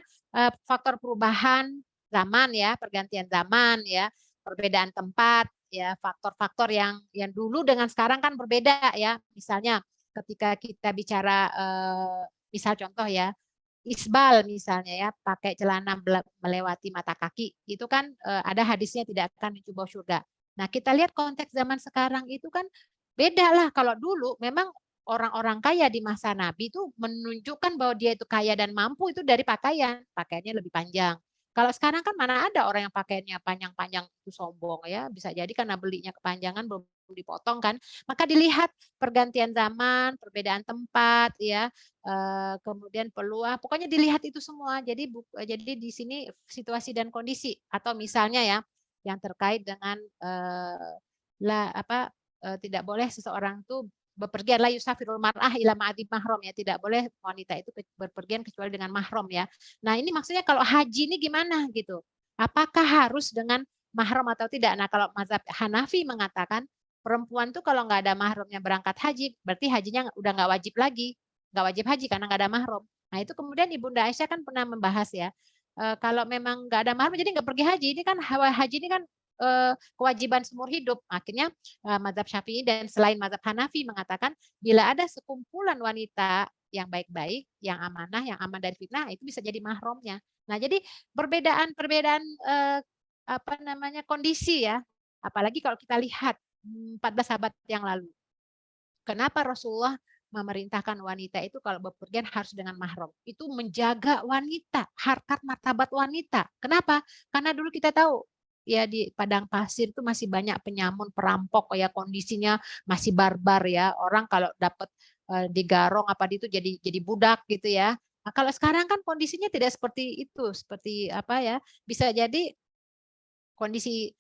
faktor perubahan zaman ya, pergantian zaman ya, perbedaan tempat ya, faktor-faktor yang dulu dengan sekarang kan berbeda ya. Misalnya ketika kita bicara misal contoh ya, isbal misalnya ya, pakai celana melewati mata kaki, itu kan ada hadisnya tidak akan mencoba surga. Nah, kita lihat konteks zaman sekarang itu kan beda lah. Kalau dulu memang orang-orang kaya di masa Nabi itu menunjukkan bahwa dia itu kaya dan mampu itu dari pakaian. Pakaiannya lebih panjang. Kalau sekarang kan mana ada orang yang pakaiannya panjang-panjang itu sombong ya. Bisa jadi karena belinya kepanjangan belum dipotong kan. Maka dilihat pergantian zaman, perbedaan tempat ya, kemudian peluang, pokoknya dilihat itu semua. Jadi di sini situasi dan kondisi atau misalnya ya yang terkait dengan tidak boleh seseorang tuh bepergian, la yusafirul mar'ah ila ma'adi mahram ya, tidak boleh wanita itu berpergian kecuali dengan mahram ya. Nah, ini maksudnya kalau haji ini gimana gitu? Apakah harus dengan mahram atau tidak? Nah, kalau mazhab Hanafi mengatakan perempuan tuh kalau nggak ada mahramnya berangkat haji, berarti hajinya udah nggak wajib lagi, nggak wajib haji karena nggak ada mahram. Nah, itu kemudian Ibunda Aisyah kan pernah membahas ya, kalau memang nggak ada mahram jadi nggak pergi haji. Ini kan haji ini kan kewajiban seumur hidup. Akhirnya mazhab Syafi'i dan selain mazhab Hanafi mengatakan bila ada sekumpulan wanita yang baik-baik, yang amanah, yang aman dari fitnah, itu bisa jadi mahramnya. Nah, jadi perbedaan kondisi ya. Apalagi kalau kita lihat 14 abad yang lalu. Kenapa Rasulullah memerintahkan wanita itu kalau bepergian harus dengan mahram? Itu menjaga wanita, harkat martabat wanita. Kenapa? Karena dulu kita tahu ya di padang pasir itu masih banyak penyamun, perampok ya, kondisinya masih barbar ya. Orang kalau dapat digarong apa itu jadi budak gitu ya. Nah, kalau sekarang kan kondisinya tidak seperti itu, seperti apa ya? Bisa jadi kondisi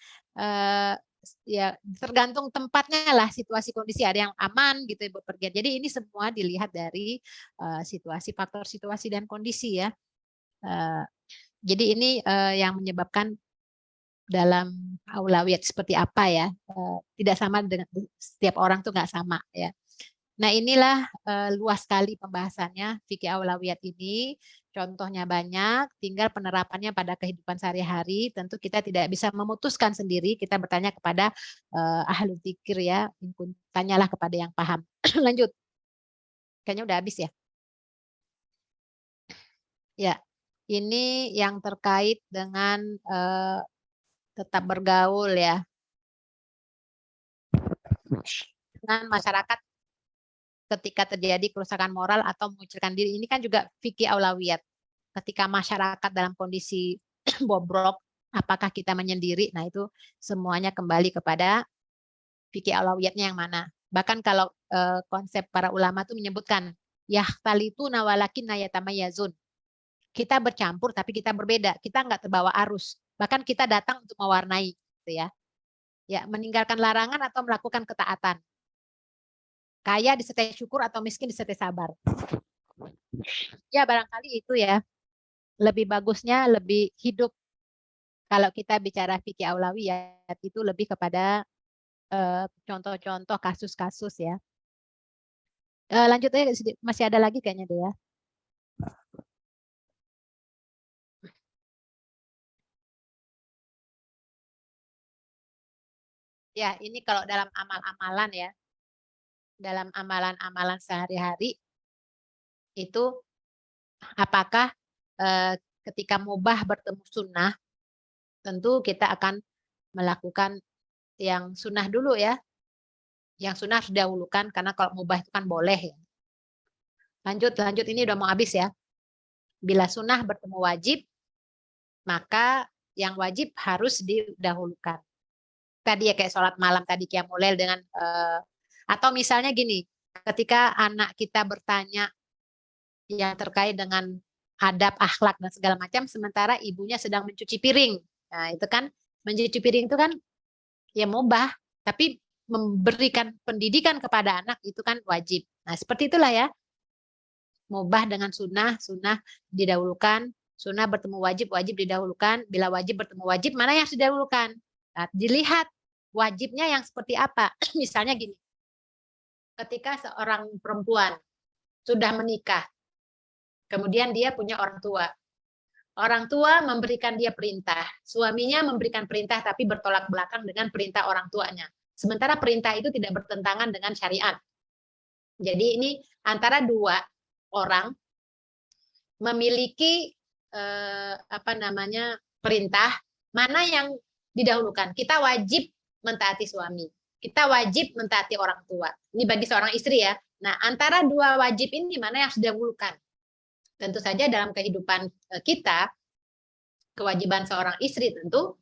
ya tergantung tempatnya lah, situasi kondisi, ada yang aman gitu ya bepergian. Jadi ini semua dilihat dari situasi, faktor situasi dan kondisi ya. Jadi ini yang menyebabkan dalam aulawiyat seperti apa ya, tidak sama dengan setiap orang tuh nggak sama ya. Nah, inilah luas sekali pembahasannya fikih aulawiyat ini. Contohnya banyak, tinggal penerapannya pada kehidupan sehari-hari. Tentu kita tidak bisa memutuskan sendiri, kita bertanya kepada ahli dzikir ya. Tanyalah kepada yang paham. Lanjut. Kayaknya udah habis ya. Ya, ini yang terkait dengan tetap bergaul ya dengan masyarakat ketika terjadi kerusakan moral atau mengucilkan diri. Ini kan juga fikih aulawiyat. Ketika masyarakat dalam kondisi bobrok, apakah kita menyendiri? Nah, itu semuanya kembali kepada fikih aulawiyatnya yang mana. Bahkan kalau konsep para ulama itu menyebutkan yahtalitu nawalakin nayatamayazun. Kita bercampur tapi kita berbeda. Kita nggak terbawa arus. Bahkan kita datang untuk mewarnai, gitu ya. Ya, meninggalkan larangan atau melakukan ketaatan. Kaya disertai syukur atau miskin disertai sabar. Ya, barangkali itu ya. Lebih bagusnya lebih hidup. Kalau kita bicara fikih aulawiyat itu lebih kepada contoh-contoh kasus-kasus ya. Lanjut aja, masih ada lagi kayaknya deh ya. Ya, ini kalau dalam amal-amalan ya. Dalam amalan-amalan sehari-hari itu apakah ketika mubah bertemu sunnah, tentu kita akan melakukan yang sunnah dulu ya. Yang sunnah harus didahulukan karena kalau mubah itu kan boleh ya. Lanjut ini udah mau habis ya. Bila sunnah bertemu wajib, maka yang wajib harus didahulukan. Tadi ya kayak sholat malam tadi qiyamul lail dengan atau misalnya gini, ketika anak kita bertanya yang terkait dengan adab, akhlak dan segala macam, sementara ibunya sedang mencuci piring. Nah, itu kan mencuci piring itu kan ya mubah, tapi memberikan pendidikan kepada anak itu kan wajib. Nah, seperti itulah ya. Mubah dengan sunnah, sunnah didahulukan, sunnah bertemu wajib, wajib didahulukan. Bila wajib bertemu wajib, mana yang harus didahulukan? Nah, dilihat wajibnya yang seperti apa. Misalnya gini, ketika seorang perempuan sudah menikah, kemudian dia punya orang tua. Orang tua memberikan dia perintah, suaminya memberikan perintah tapi bertolak belakang dengan perintah orang tuanya. Sementara perintah itu tidak bertentangan dengan syariat. Jadi ini antara dua orang memiliki perintah, mana yang didahulukan. Kita wajib mentaati suami, kita wajib mentaati orang tua. Ini bagi seorang istri ya. Nah, antara dua wajib ini mana yang harus didahulukan? Tentu saja dalam kehidupan kita, kewajiban seorang istri tentu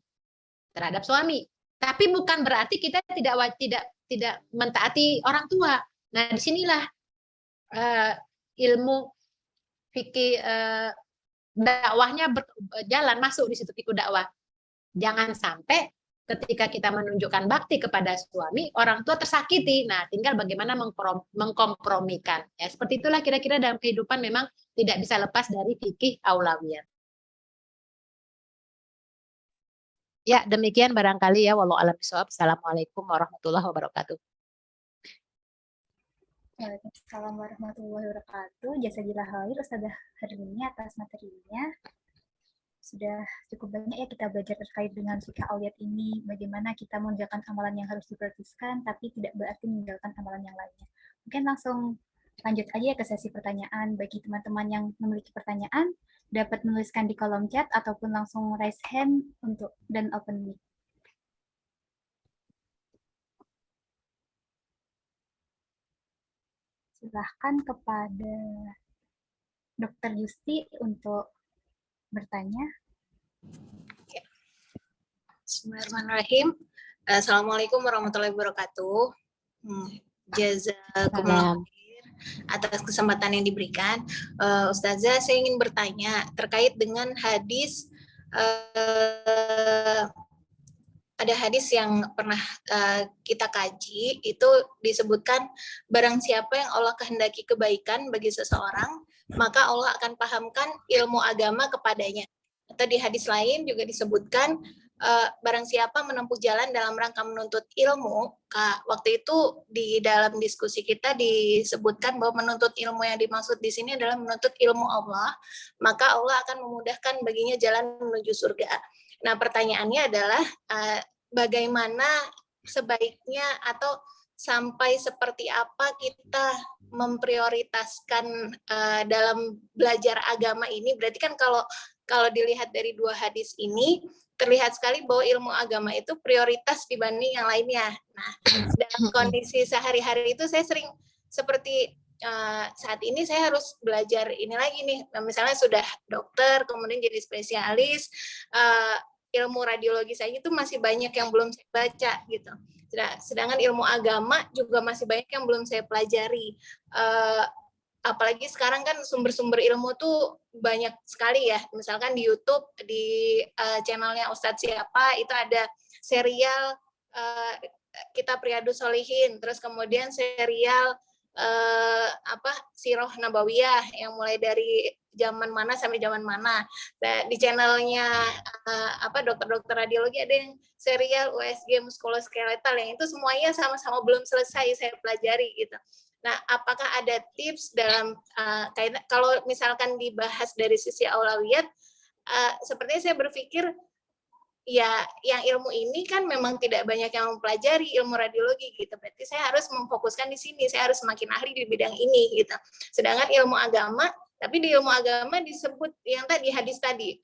terhadap suami. Tapi bukan berarti kita tidak mentaati orang tua. Nah, disinilah ilmu fikih dakwahnya berjalan masuk di situ fikih dakwah. Jangan sampai ketika kita menunjukkan bakti kepada suami, orang tua tersakiti. Nah, tinggal bagaimana mengkompromikan. Ya, seperti itulah kira-kira dalam kehidupan memang tidak bisa lepas dari fikih aulawiyah. Ya, demikian barangkali ya. Wallahu a'lam bishawab. Assalamualaikum warahmatullahi wabarakatuh. Waalaikumsalam warahmatullahi wabarakatuh. Jazakallah khair Ustazah Hermini atas materinya. Sudah cukup banyak ya kita belajar terkait dengan fikih auliyat ini, bagaimana kita mengerjakan amalan yang harus diprioritaskan, tapi tidak berarti meninggalkan amalan yang lainnya. Mungkin langsung lanjut aja ke sesi pertanyaan. Bagi teman-teman yang memiliki pertanyaan, dapat menuliskan di kolom chat ataupun langsung raise hand untuk dan open mic. Silahkan kepada Dr. Yusti untuk bertanya. Bismillahirrahmanirrahim. Assalamualaikum warahmatullahi wabarakatuh. Jazakumullah khair atas kesempatan yang diberikan. Ustazah, saya ingin bertanya terkait dengan hadis. Ada hadis yang pernah kita kaji, itu disebutkan barang siapa yang Allah kehendaki kebaikan bagi seseorang, maka Allah akan pahamkan ilmu agama kepadanya. Atau di hadis lain juga disebutkan barang siapa menempuh jalan dalam rangka menuntut ilmu, waktu itu di dalam diskusi kita disebutkan bahwa menuntut ilmu yang dimaksud di sini adalah menuntut ilmu Allah, maka Allah akan memudahkan baginya jalan menuju surga. Nah, pertanyaannya adalah bagaimana sebaiknya atau sampai seperti apa kita memprioritaskan dalam belajar agama ini. Berarti kan kalau dilihat dari dua hadis ini, terlihat sekali bahwa ilmu agama itu prioritas dibanding yang lainnya. Nah, dalam kondisi sehari-hari itu saya sering seperti saat ini saya harus belajar ini lagi nih. Misalnya sudah dokter, kemudian jadi spesialis, ilmu radiologi saya itu masih banyak yang belum saya baca gitu. Sedangkan ilmu agama juga masih banyak yang belum saya pelajari. Apalagi sekarang kan sumber-sumber ilmu tuh banyak sekali ya. Misalkan di YouTube, di channelnya Ustadz siapa, itu ada serial Kitab Riyadhus Shalihin, terus kemudian serial Sirah Nabawiyah yang mulai dari zaman mana sampai zaman mana. Nah, di channelnya dokter-dokter radiologi ada yang serial USG muskuloskeletal, yang itu semuanya sama-sama belum selesai saya pelajari gitu. Nah, apakah ada tips dalam kalau misalkan dibahas dari sisi aulawiyat, sepertinya saya berpikir ya yang ilmu ini kan memang tidak banyak yang mempelajari ilmu radiologi gitu. Berarti saya harus memfokuskan di sini, saya harus semakin ahli di bidang ini gitu. Sedangkan ilmu agama, tapi di ilmu agama disebut yang tadi hadis tadi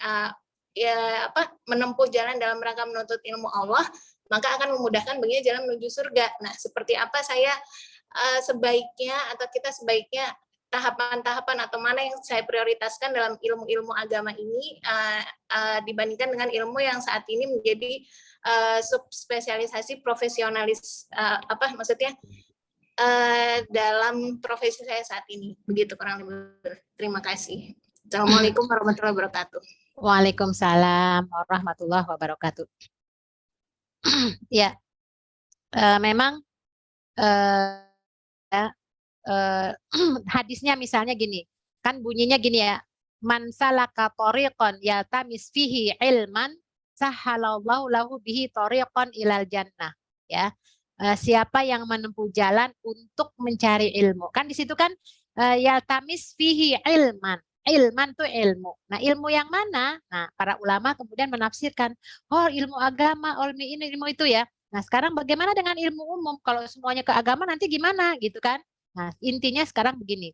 menempuh jalan dalam rangka menuntut ilmu Allah, maka akan memudahkan baginya jalan menuju surga. Nah, seperti apa saya sebaiknya atau kita sebaiknya tahapan-tahapan atau mana yang saya prioritaskan dalam ilmu-ilmu agama ini dibandingkan dengan ilmu yang saat ini menjadi subspesialisasi profesionalis dalam profesi saya saat ini. Begitu kurang lebih. Terima kasih. Assalamualaikum warahmatullahi wabarakatuh. Waalaikumsalam warahmatullahi wabarakatuh. Ya, memang hadisnya misalnya gini, kan bunyinya gini ya, man salaka tariqan yaltamis fihi ilman sahhalallahu lahu bihi tariqan ilal jannah, ya. Siapa yang menempuh jalan untuk mencari ilmu, kan di situ kan yaltamis fihi ilman tuh ilmu. Nah, ilmu yang mana? Nah, para ulama kemudian menafsirkan, oh ilmu agama, ilmu ini, ilmu itu ya. Nah, sekarang bagaimana dengan ilmu umum? Kalau semuanya ke agama nanti gimana gitu kan? Nah, intinya sekarang begini,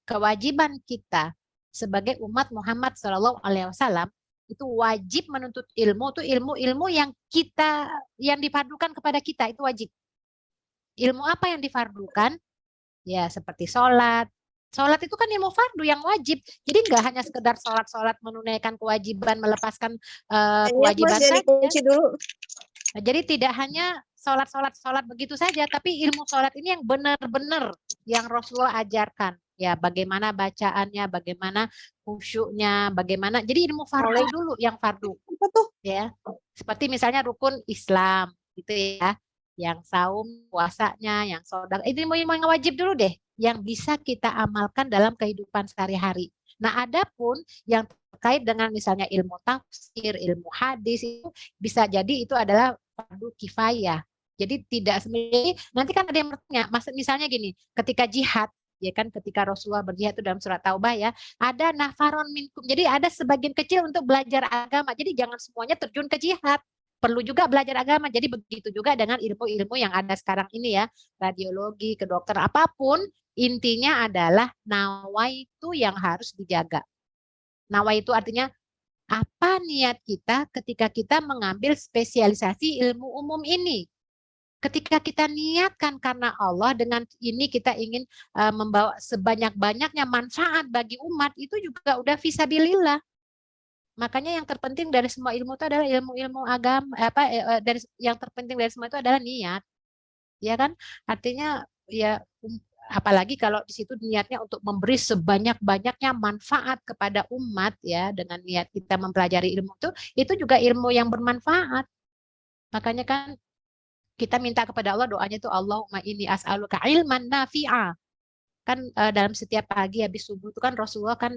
kewajiban kita sebagai umat Muhammad SAW itu wajib menuntut ilmu, itu ilmu-ilmu yang difardukan kepada kita, itu wajib. Ilmu apa yang difardukan? Ya, seperti sholat. Sholat itu kan ilmu fardu yang wajib. Jadi nggak hanya sekedar sholat menunaikan kewajiban, melepaskan kewajiban Jadi saja. kunci dulu. Nah, jadi tidak hanya sholat begitu saja, tapi ilmu sholat ini yang benar-benar yang Rasulullah ajarkan. Ya, bagaimana bacaannya, bagaimana khusyuknya, bagaimana. Jadi ilmu fardu dulu yang fardu. Apa tuh? Ya, seperti misalnya rukun Islam, gitu ya. Yang saum, puasanya, yang sedekah. Ini ilmu yang wajib dulu deh, yang bisa kita amalkan dalam kehidupan sehari-hari. Nah, adapun yang terkait dengan misalnya ilmu tafsir, ilmu hadis itu bisa jadi itu adalah fardu kifayah. Jadi tidak sebenarnya nanti kan ada yang bertanya, misalnya gini, ketika jihad ya kan ketika Rasulullah berjihad itu dalam surat Taubah ya, ada nafaron minkum. Jadi ada sebagian kecil untuk belajar agama. Jadi jangan semuanya terjun ke jihad. Perlu juga belajar agama. Jadi begitu juga dengan ilmu-ilmu yang ada sekarang ini ya, radiologi, kedokter, apapun, intinya adalah nawaitu yang harus dijaga. Nawaitu artinya apa niat kita ketika kita mengambil spesialisasi ilmu umum ini. Ketika kita niatkan karena Allah, dengan ini kita ingin membawa sebanyak-banyaknya manfaat bagi umat, itu juga udah fisabilillah. Makanya yang terpenting dari semua ilmu itu adalah ilmu-ilmu agama, dari yang terpenting dari semua itu adalah niat. Ya kan? Artinya ya apalagi kalau di situ niatnya untuk memberi sebanyak-banyaknya manfaat kepada umat ya, dengan niat kita mempelajari ilmu itu juga ilmu yang bermanfaat. Makanya kan kita minta kepada Allah, doanya itu Allahumma inni as'aluka ilman nafi'a. Kan dalam setiap pagi habis subuh itu kan Rasulullah kan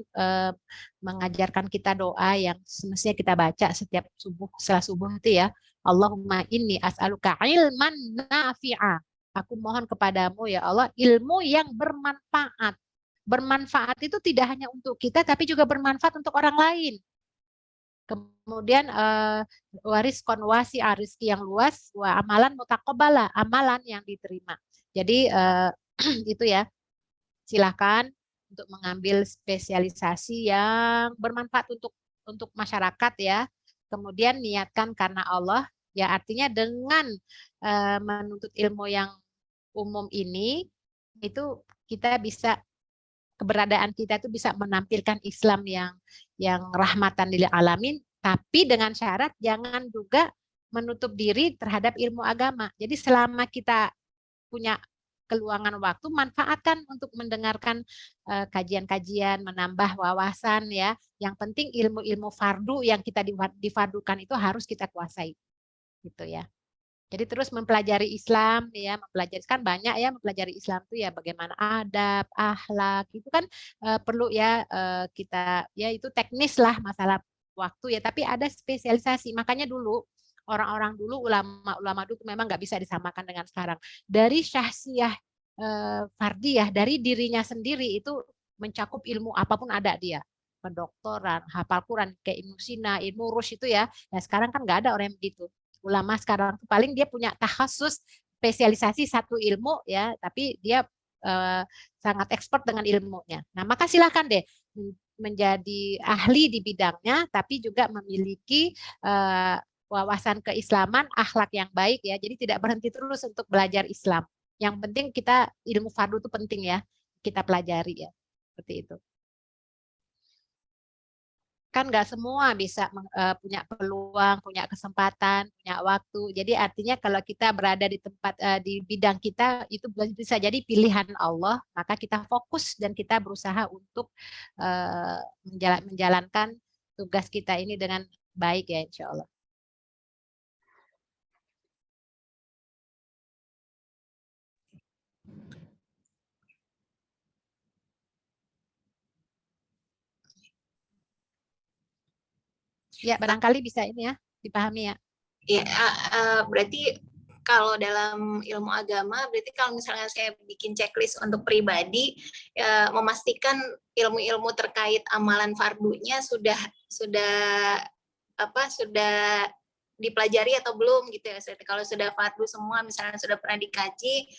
mengajarkan kita doa yang semestinya kita baca setiap subuh, setelah subuh itu ya. Allahumma inni as'aluka ilman nafi'a. Aku mohon kepadamu ya Allah ilmu yang bermanfaat. Bermanfaat itu tidak hanya untuk kita tapi juga bermanfaat untuk orang lain. Kemudian waris konwasi rizki yang luas, wa amalan mutakobala, amalan yang diterima. Jadi itu ya, silakan untuk mengambil spesialisasi yang bermanfaat untuk masyarakat ya. Kemudian niatkan karena Allah, ya artinya dengan menuntut ilmu yang umum ini, itu kita bisa keberadaan kita itu bisa menampilkan Islam yang rahmatan lil alamin, tapi dengan syarat jangan juga menutup diri terhadap ilmu agama. Jadi selama kita punya keluangan waktu, manfaatkan untuk mendengarkan kajian-kajian, menambah wawasan ya. Yang penting ilmu-ilmu fardu yang kita difardukan itu harus kita kuasai. Gitu ya. Jadi terus mempelajari Islam ya, mempelajari kan banyak ya, mempelajari Islam itu ya bagaimana adab, akhlak itu kan perlu ya kita ya itu teknis lah masalah waktu ya, tapi ada spesialisasi. Makanya dulu orang-orang dulu ulama-ulama dulu memang nggak bisa disamakan dengan sekarang. Dari syahsiyah fardiyah, dari dirinya sendiri itu mencakup ilmu apapun ada dia. Kedokteran, hafal Quran kayak Ibnu Sina, Ibnu Rushd itu ya. Ya sekarang kan nggak ada orang yang begitu. Ulama sekarang paling dia punya takhasus spesialisasi satu ilmu ya, tapi dia sangat expert dengan ilmunya. Nah, maka silakan deh menjadi ahli di bidangnya, tapi juga memiliki wawasan keislaman, akhlak yang baik ya. Jadi tidak berhenti terus untuk belajar Islam. Yang penting kita ilmu fardu itu penting ya, kita pelajari ya, seperti itu. Kan nggak semua bisa punya peluang, punya kesempatan, punya waktu. Jadi artinya kalau kita berada di tempat di bidang kita itu bisa jadi pilihan Allah, maka kita fokus dan kita berusaha untuk menjalankan tugas kita ini dengan baik ya insya Allah. Ya, barangkali bisa ini ya, dipahami ya. Ya, berarti kalau dalam ilmu agama, berarti kalau misalnya saya bikin checklist untuk pribadi, memastikan ilmu-ilmu terkait amalan fardunya sudah dipelajari atau belum gitu ya. Kalau sudah fardu semua, misalnya sudah pernah dikaji,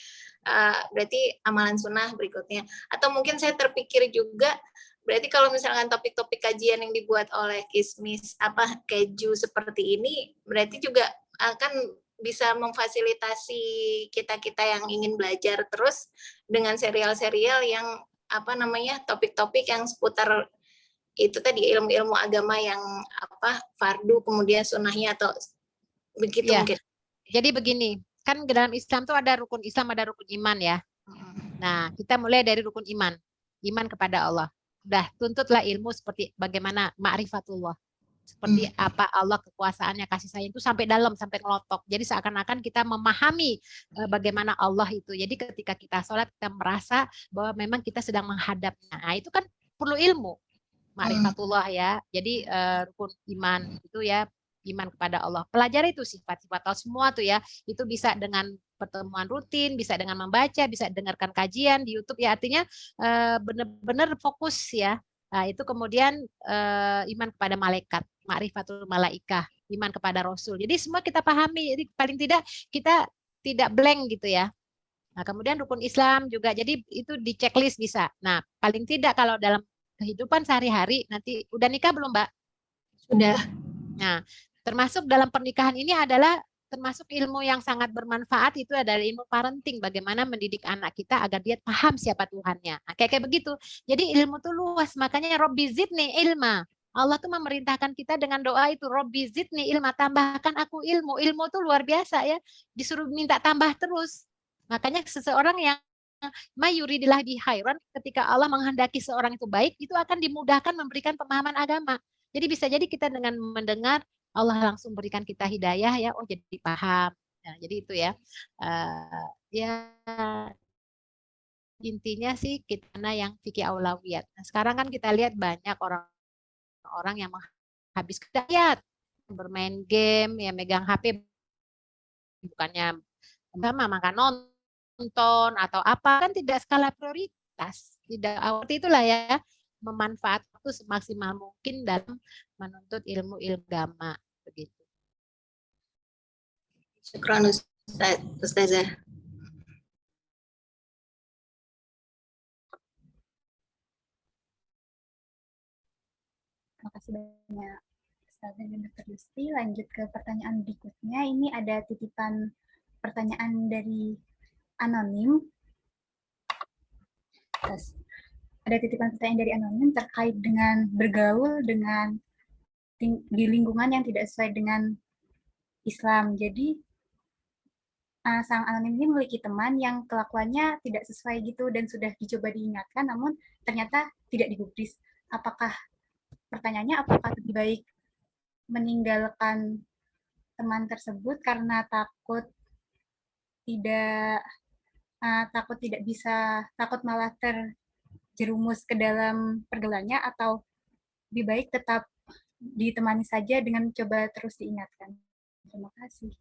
berarti amalan sunnah berikutnya. Atau mungkin saya terpikir juga, berarti kalau misalkan topik-topik kajian yang dibuat oleh Kismis keju seperti ini, berarti juga akan bisa memfasilitasi kita-kita yang ingin belajar terus dengan serial-serial yang apa namanya topik-topik yang seputar itu tadi ilmu-ilmu agama yang apa fardu kemudian sunnahnya atau begitu Ya. mungkin. Jadi begini, kan dalam Islam tuh ada rukun Islam, ada rukun iman ya. Nah, kita mulai dari rukun iman, iman kepada Allah. Udah, tuntutlah ilmu seperti bagaimana ma'rifatullah. Seperti apa Allah, kekuasaannya, kasih sayang itu sampai dalam, sampai ngelotok. Jadi seakan-akan kita memahami bagaimana Allah itu. Jadi ketika kita sholat, kita merasa bahwa memang kita sedang menghadapnya. Nah, itu kan perlu ilmu. Ma'rifatullah ya. Jadi rukun iman itu ya, iman kepada Allah. Pelajari itu sifat-sifat Allah semua tuh ya. Itu bisa dengan pertemuan rutin, bisa dengan membaca, bisa dengarkan kajian di YouTube ya. Artinya benar-benar fokus ya. Nah, itu kemudian iman kepada malaikat, ma'rifatul malaikah, iman kepada Rasul. Jadi semua kita pahami. Jadi paling tidak kita tidak blank gitu ya. Nah, kemudian rukun Islam juga. Jadi itu di checklist bisa. Nah, paling tidak kalau dalam kehidupan sehari-hari nanti udah nikah belum, Mbak? Sudah. Nah, termasuk dalam pernikahan ini adalah termasuk ilmu yang sangat bermanfaat itu adalah ilmu parenting, bagaimana mendidik anak kita agar dia paham siapa Tuhannya. Nah, kayak begitu. Jadi ilmu tuh luas, makanya Robbi zidni ilma. Allah tuh memerintahkan kita dengan doa itu, Robbi zidni ilma, tambahkan aku ilmu. Ilmu tuh luar biasa ya, disuruh minta tambah terus. Makanya seseorang yang mayuridillah bihairan, ketika Allah menghendaki seorang itu baik, itu akan dimudahkan memberikan pemahaman agama. Jadi bisa jadi kita dengan mendengar Allah langsung berikan kita hidayah ya, oh jadi paham. Nah, jadi itu ya. Ya intinya sih kita yang fikih aulawiyat. Nah, sekarang kan kita lihat banyak orang yang menghabiskan ayat, bermain game, ya megang HP bukannya sama makan nonton atau apa, kan tidak skala prioritas. Tidak seperti itulah ya, memanfaatkan waktu semaksimal mungkin dalam menuntut ilmu agama begitu. Syukran Ustazah. Terima kasih banyak Ustazah dan Dr. Yusti. Lanjut ke pertanyaan berikutnya. Ini ada titipan pertanyaan dari anonim. Terus, ada titipan pertanyaan dari anonim terkait dengan bergaul dengan di lingkungan yang tidak sesuai dengan Islam. Jadi sang anonim ini memiliki teman yang kelakuannya tidak sesuai gitu dan sudah dicoba diingatkan, namun ternyata tidak digubris. Pertanyaannya apakah lebih baik meninggalkan teman tersebut karena takut malah terjerumus ke dalam pergaulannya, atau lebih baik tetap ditemani saja dengan coba terus diingatkan? Terima kasih.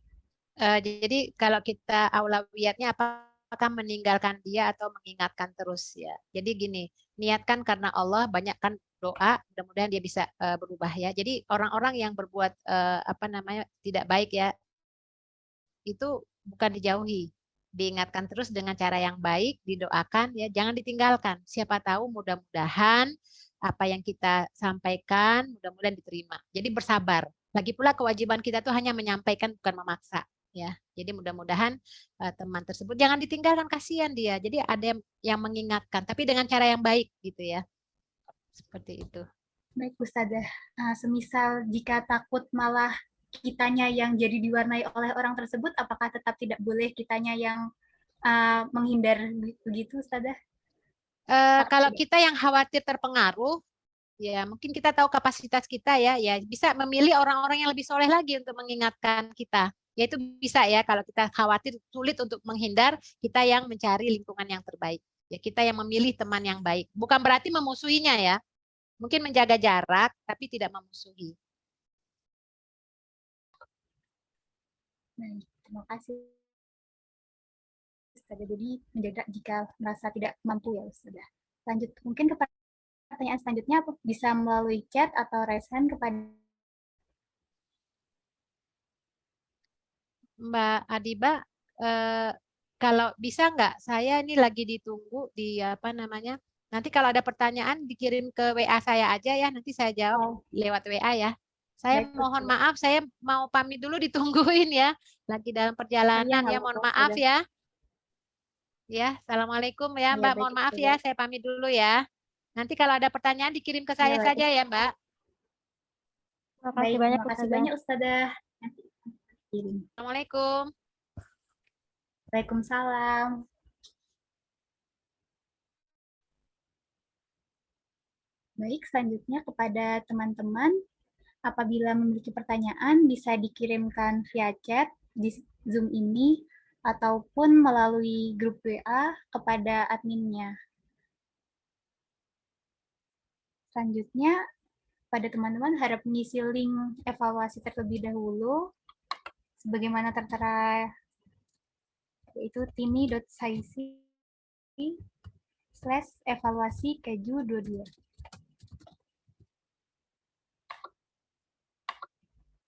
Jadi kalau kita aulawiyatnya apakah meninggalkan dia atau mengingatkan terus ya. Jadi gini, niatkan karena Allah, banyakkan doa, mudah-mudahan dia bisa berubah ya. Jadi orang-orang yang berbuat tidak baik ya, itu bukan dijauhi, diingatkan terus dengan cara yang baik, didoakan ya, jangan ditinggalkan. Siapa tahu mudah-mudahan apa yang kita sampaikan mudah-mudahan diterima. Jadi bersabar. Lagi pula kewajiban kita tuh hanya menyampaikan bukan memaksa ya. Jadi mudah-mudahan teman tersebut jangan ditinggalkan, kasihan dia. Jadi ada yang mengingatkan tapi dengan cara yang baik gitu ya. Seperti itu. Baik Ustazah, semisal jika takut malah kitanya yang jadi diwarnai oleh orang tersebut, apakah tetap tidak boleh kitanya yang menghindar begitu Ustazah? Kalau kita yang khawatir terpengaruh, ya mungkin kita tahu kapasitas kita ya bisa memilih orang-orang yang lebih soleh lagi untuk mengingatkan kita. Ya itu bisa ya, kalau kita khawatir sulit untuk menghindar, kita yang mencari lingkungan yang terbaik. Ya kita yang memilih teman yang baik. Bukan berarti memusuhinya ya. Mungkin menjaga jarak tapi tidak memusuhi. Baik, terima kasih. Jadi menjaga jika merasa tidak mampu ya Ustazah. Lanjut mungkin ke pertanyaan selanjutnya, bisa melalui chat atau raise hand kepada Mbak Adiba, kalau bisa nggak, saya ini lagi ditunggu di nanti kalau ada pertanyaan dikirim ke WA saya aja ya, nanti saya jawab lewat WA ya. Saya Baik, mohon Ustazah. maaf, saya mau pamit dulu ditungguin ya. Lagi dalam perjalanan nggak ya, mohon apa-apa, maaf Ustazah. ya. Ya, assalamualaikum ya Iya, Mbak, baik, mohon maaf Ustazah. ya, saya pamit dulu ya. Nanti kalau ada pertanyaan dikirim ke Iya, saya baik, saja ya Mbak. Baik, terima kasih banyak, Ustazah. Nanti kirim. Assalamualaikum. Waalaikumsalam. Baik, selanjutnya kepada teman-teman, apabila memiliki pertanyaan bisa dikirimkan via chat di Zoom ini ataupun melalui grup WA kepada adminnya. Selanjutnya, pada teman-teman harap mengisi link evaluasi terlebih dahulu sebagaimana tertera, yaitu tini.saisi/evaluasi keju 22.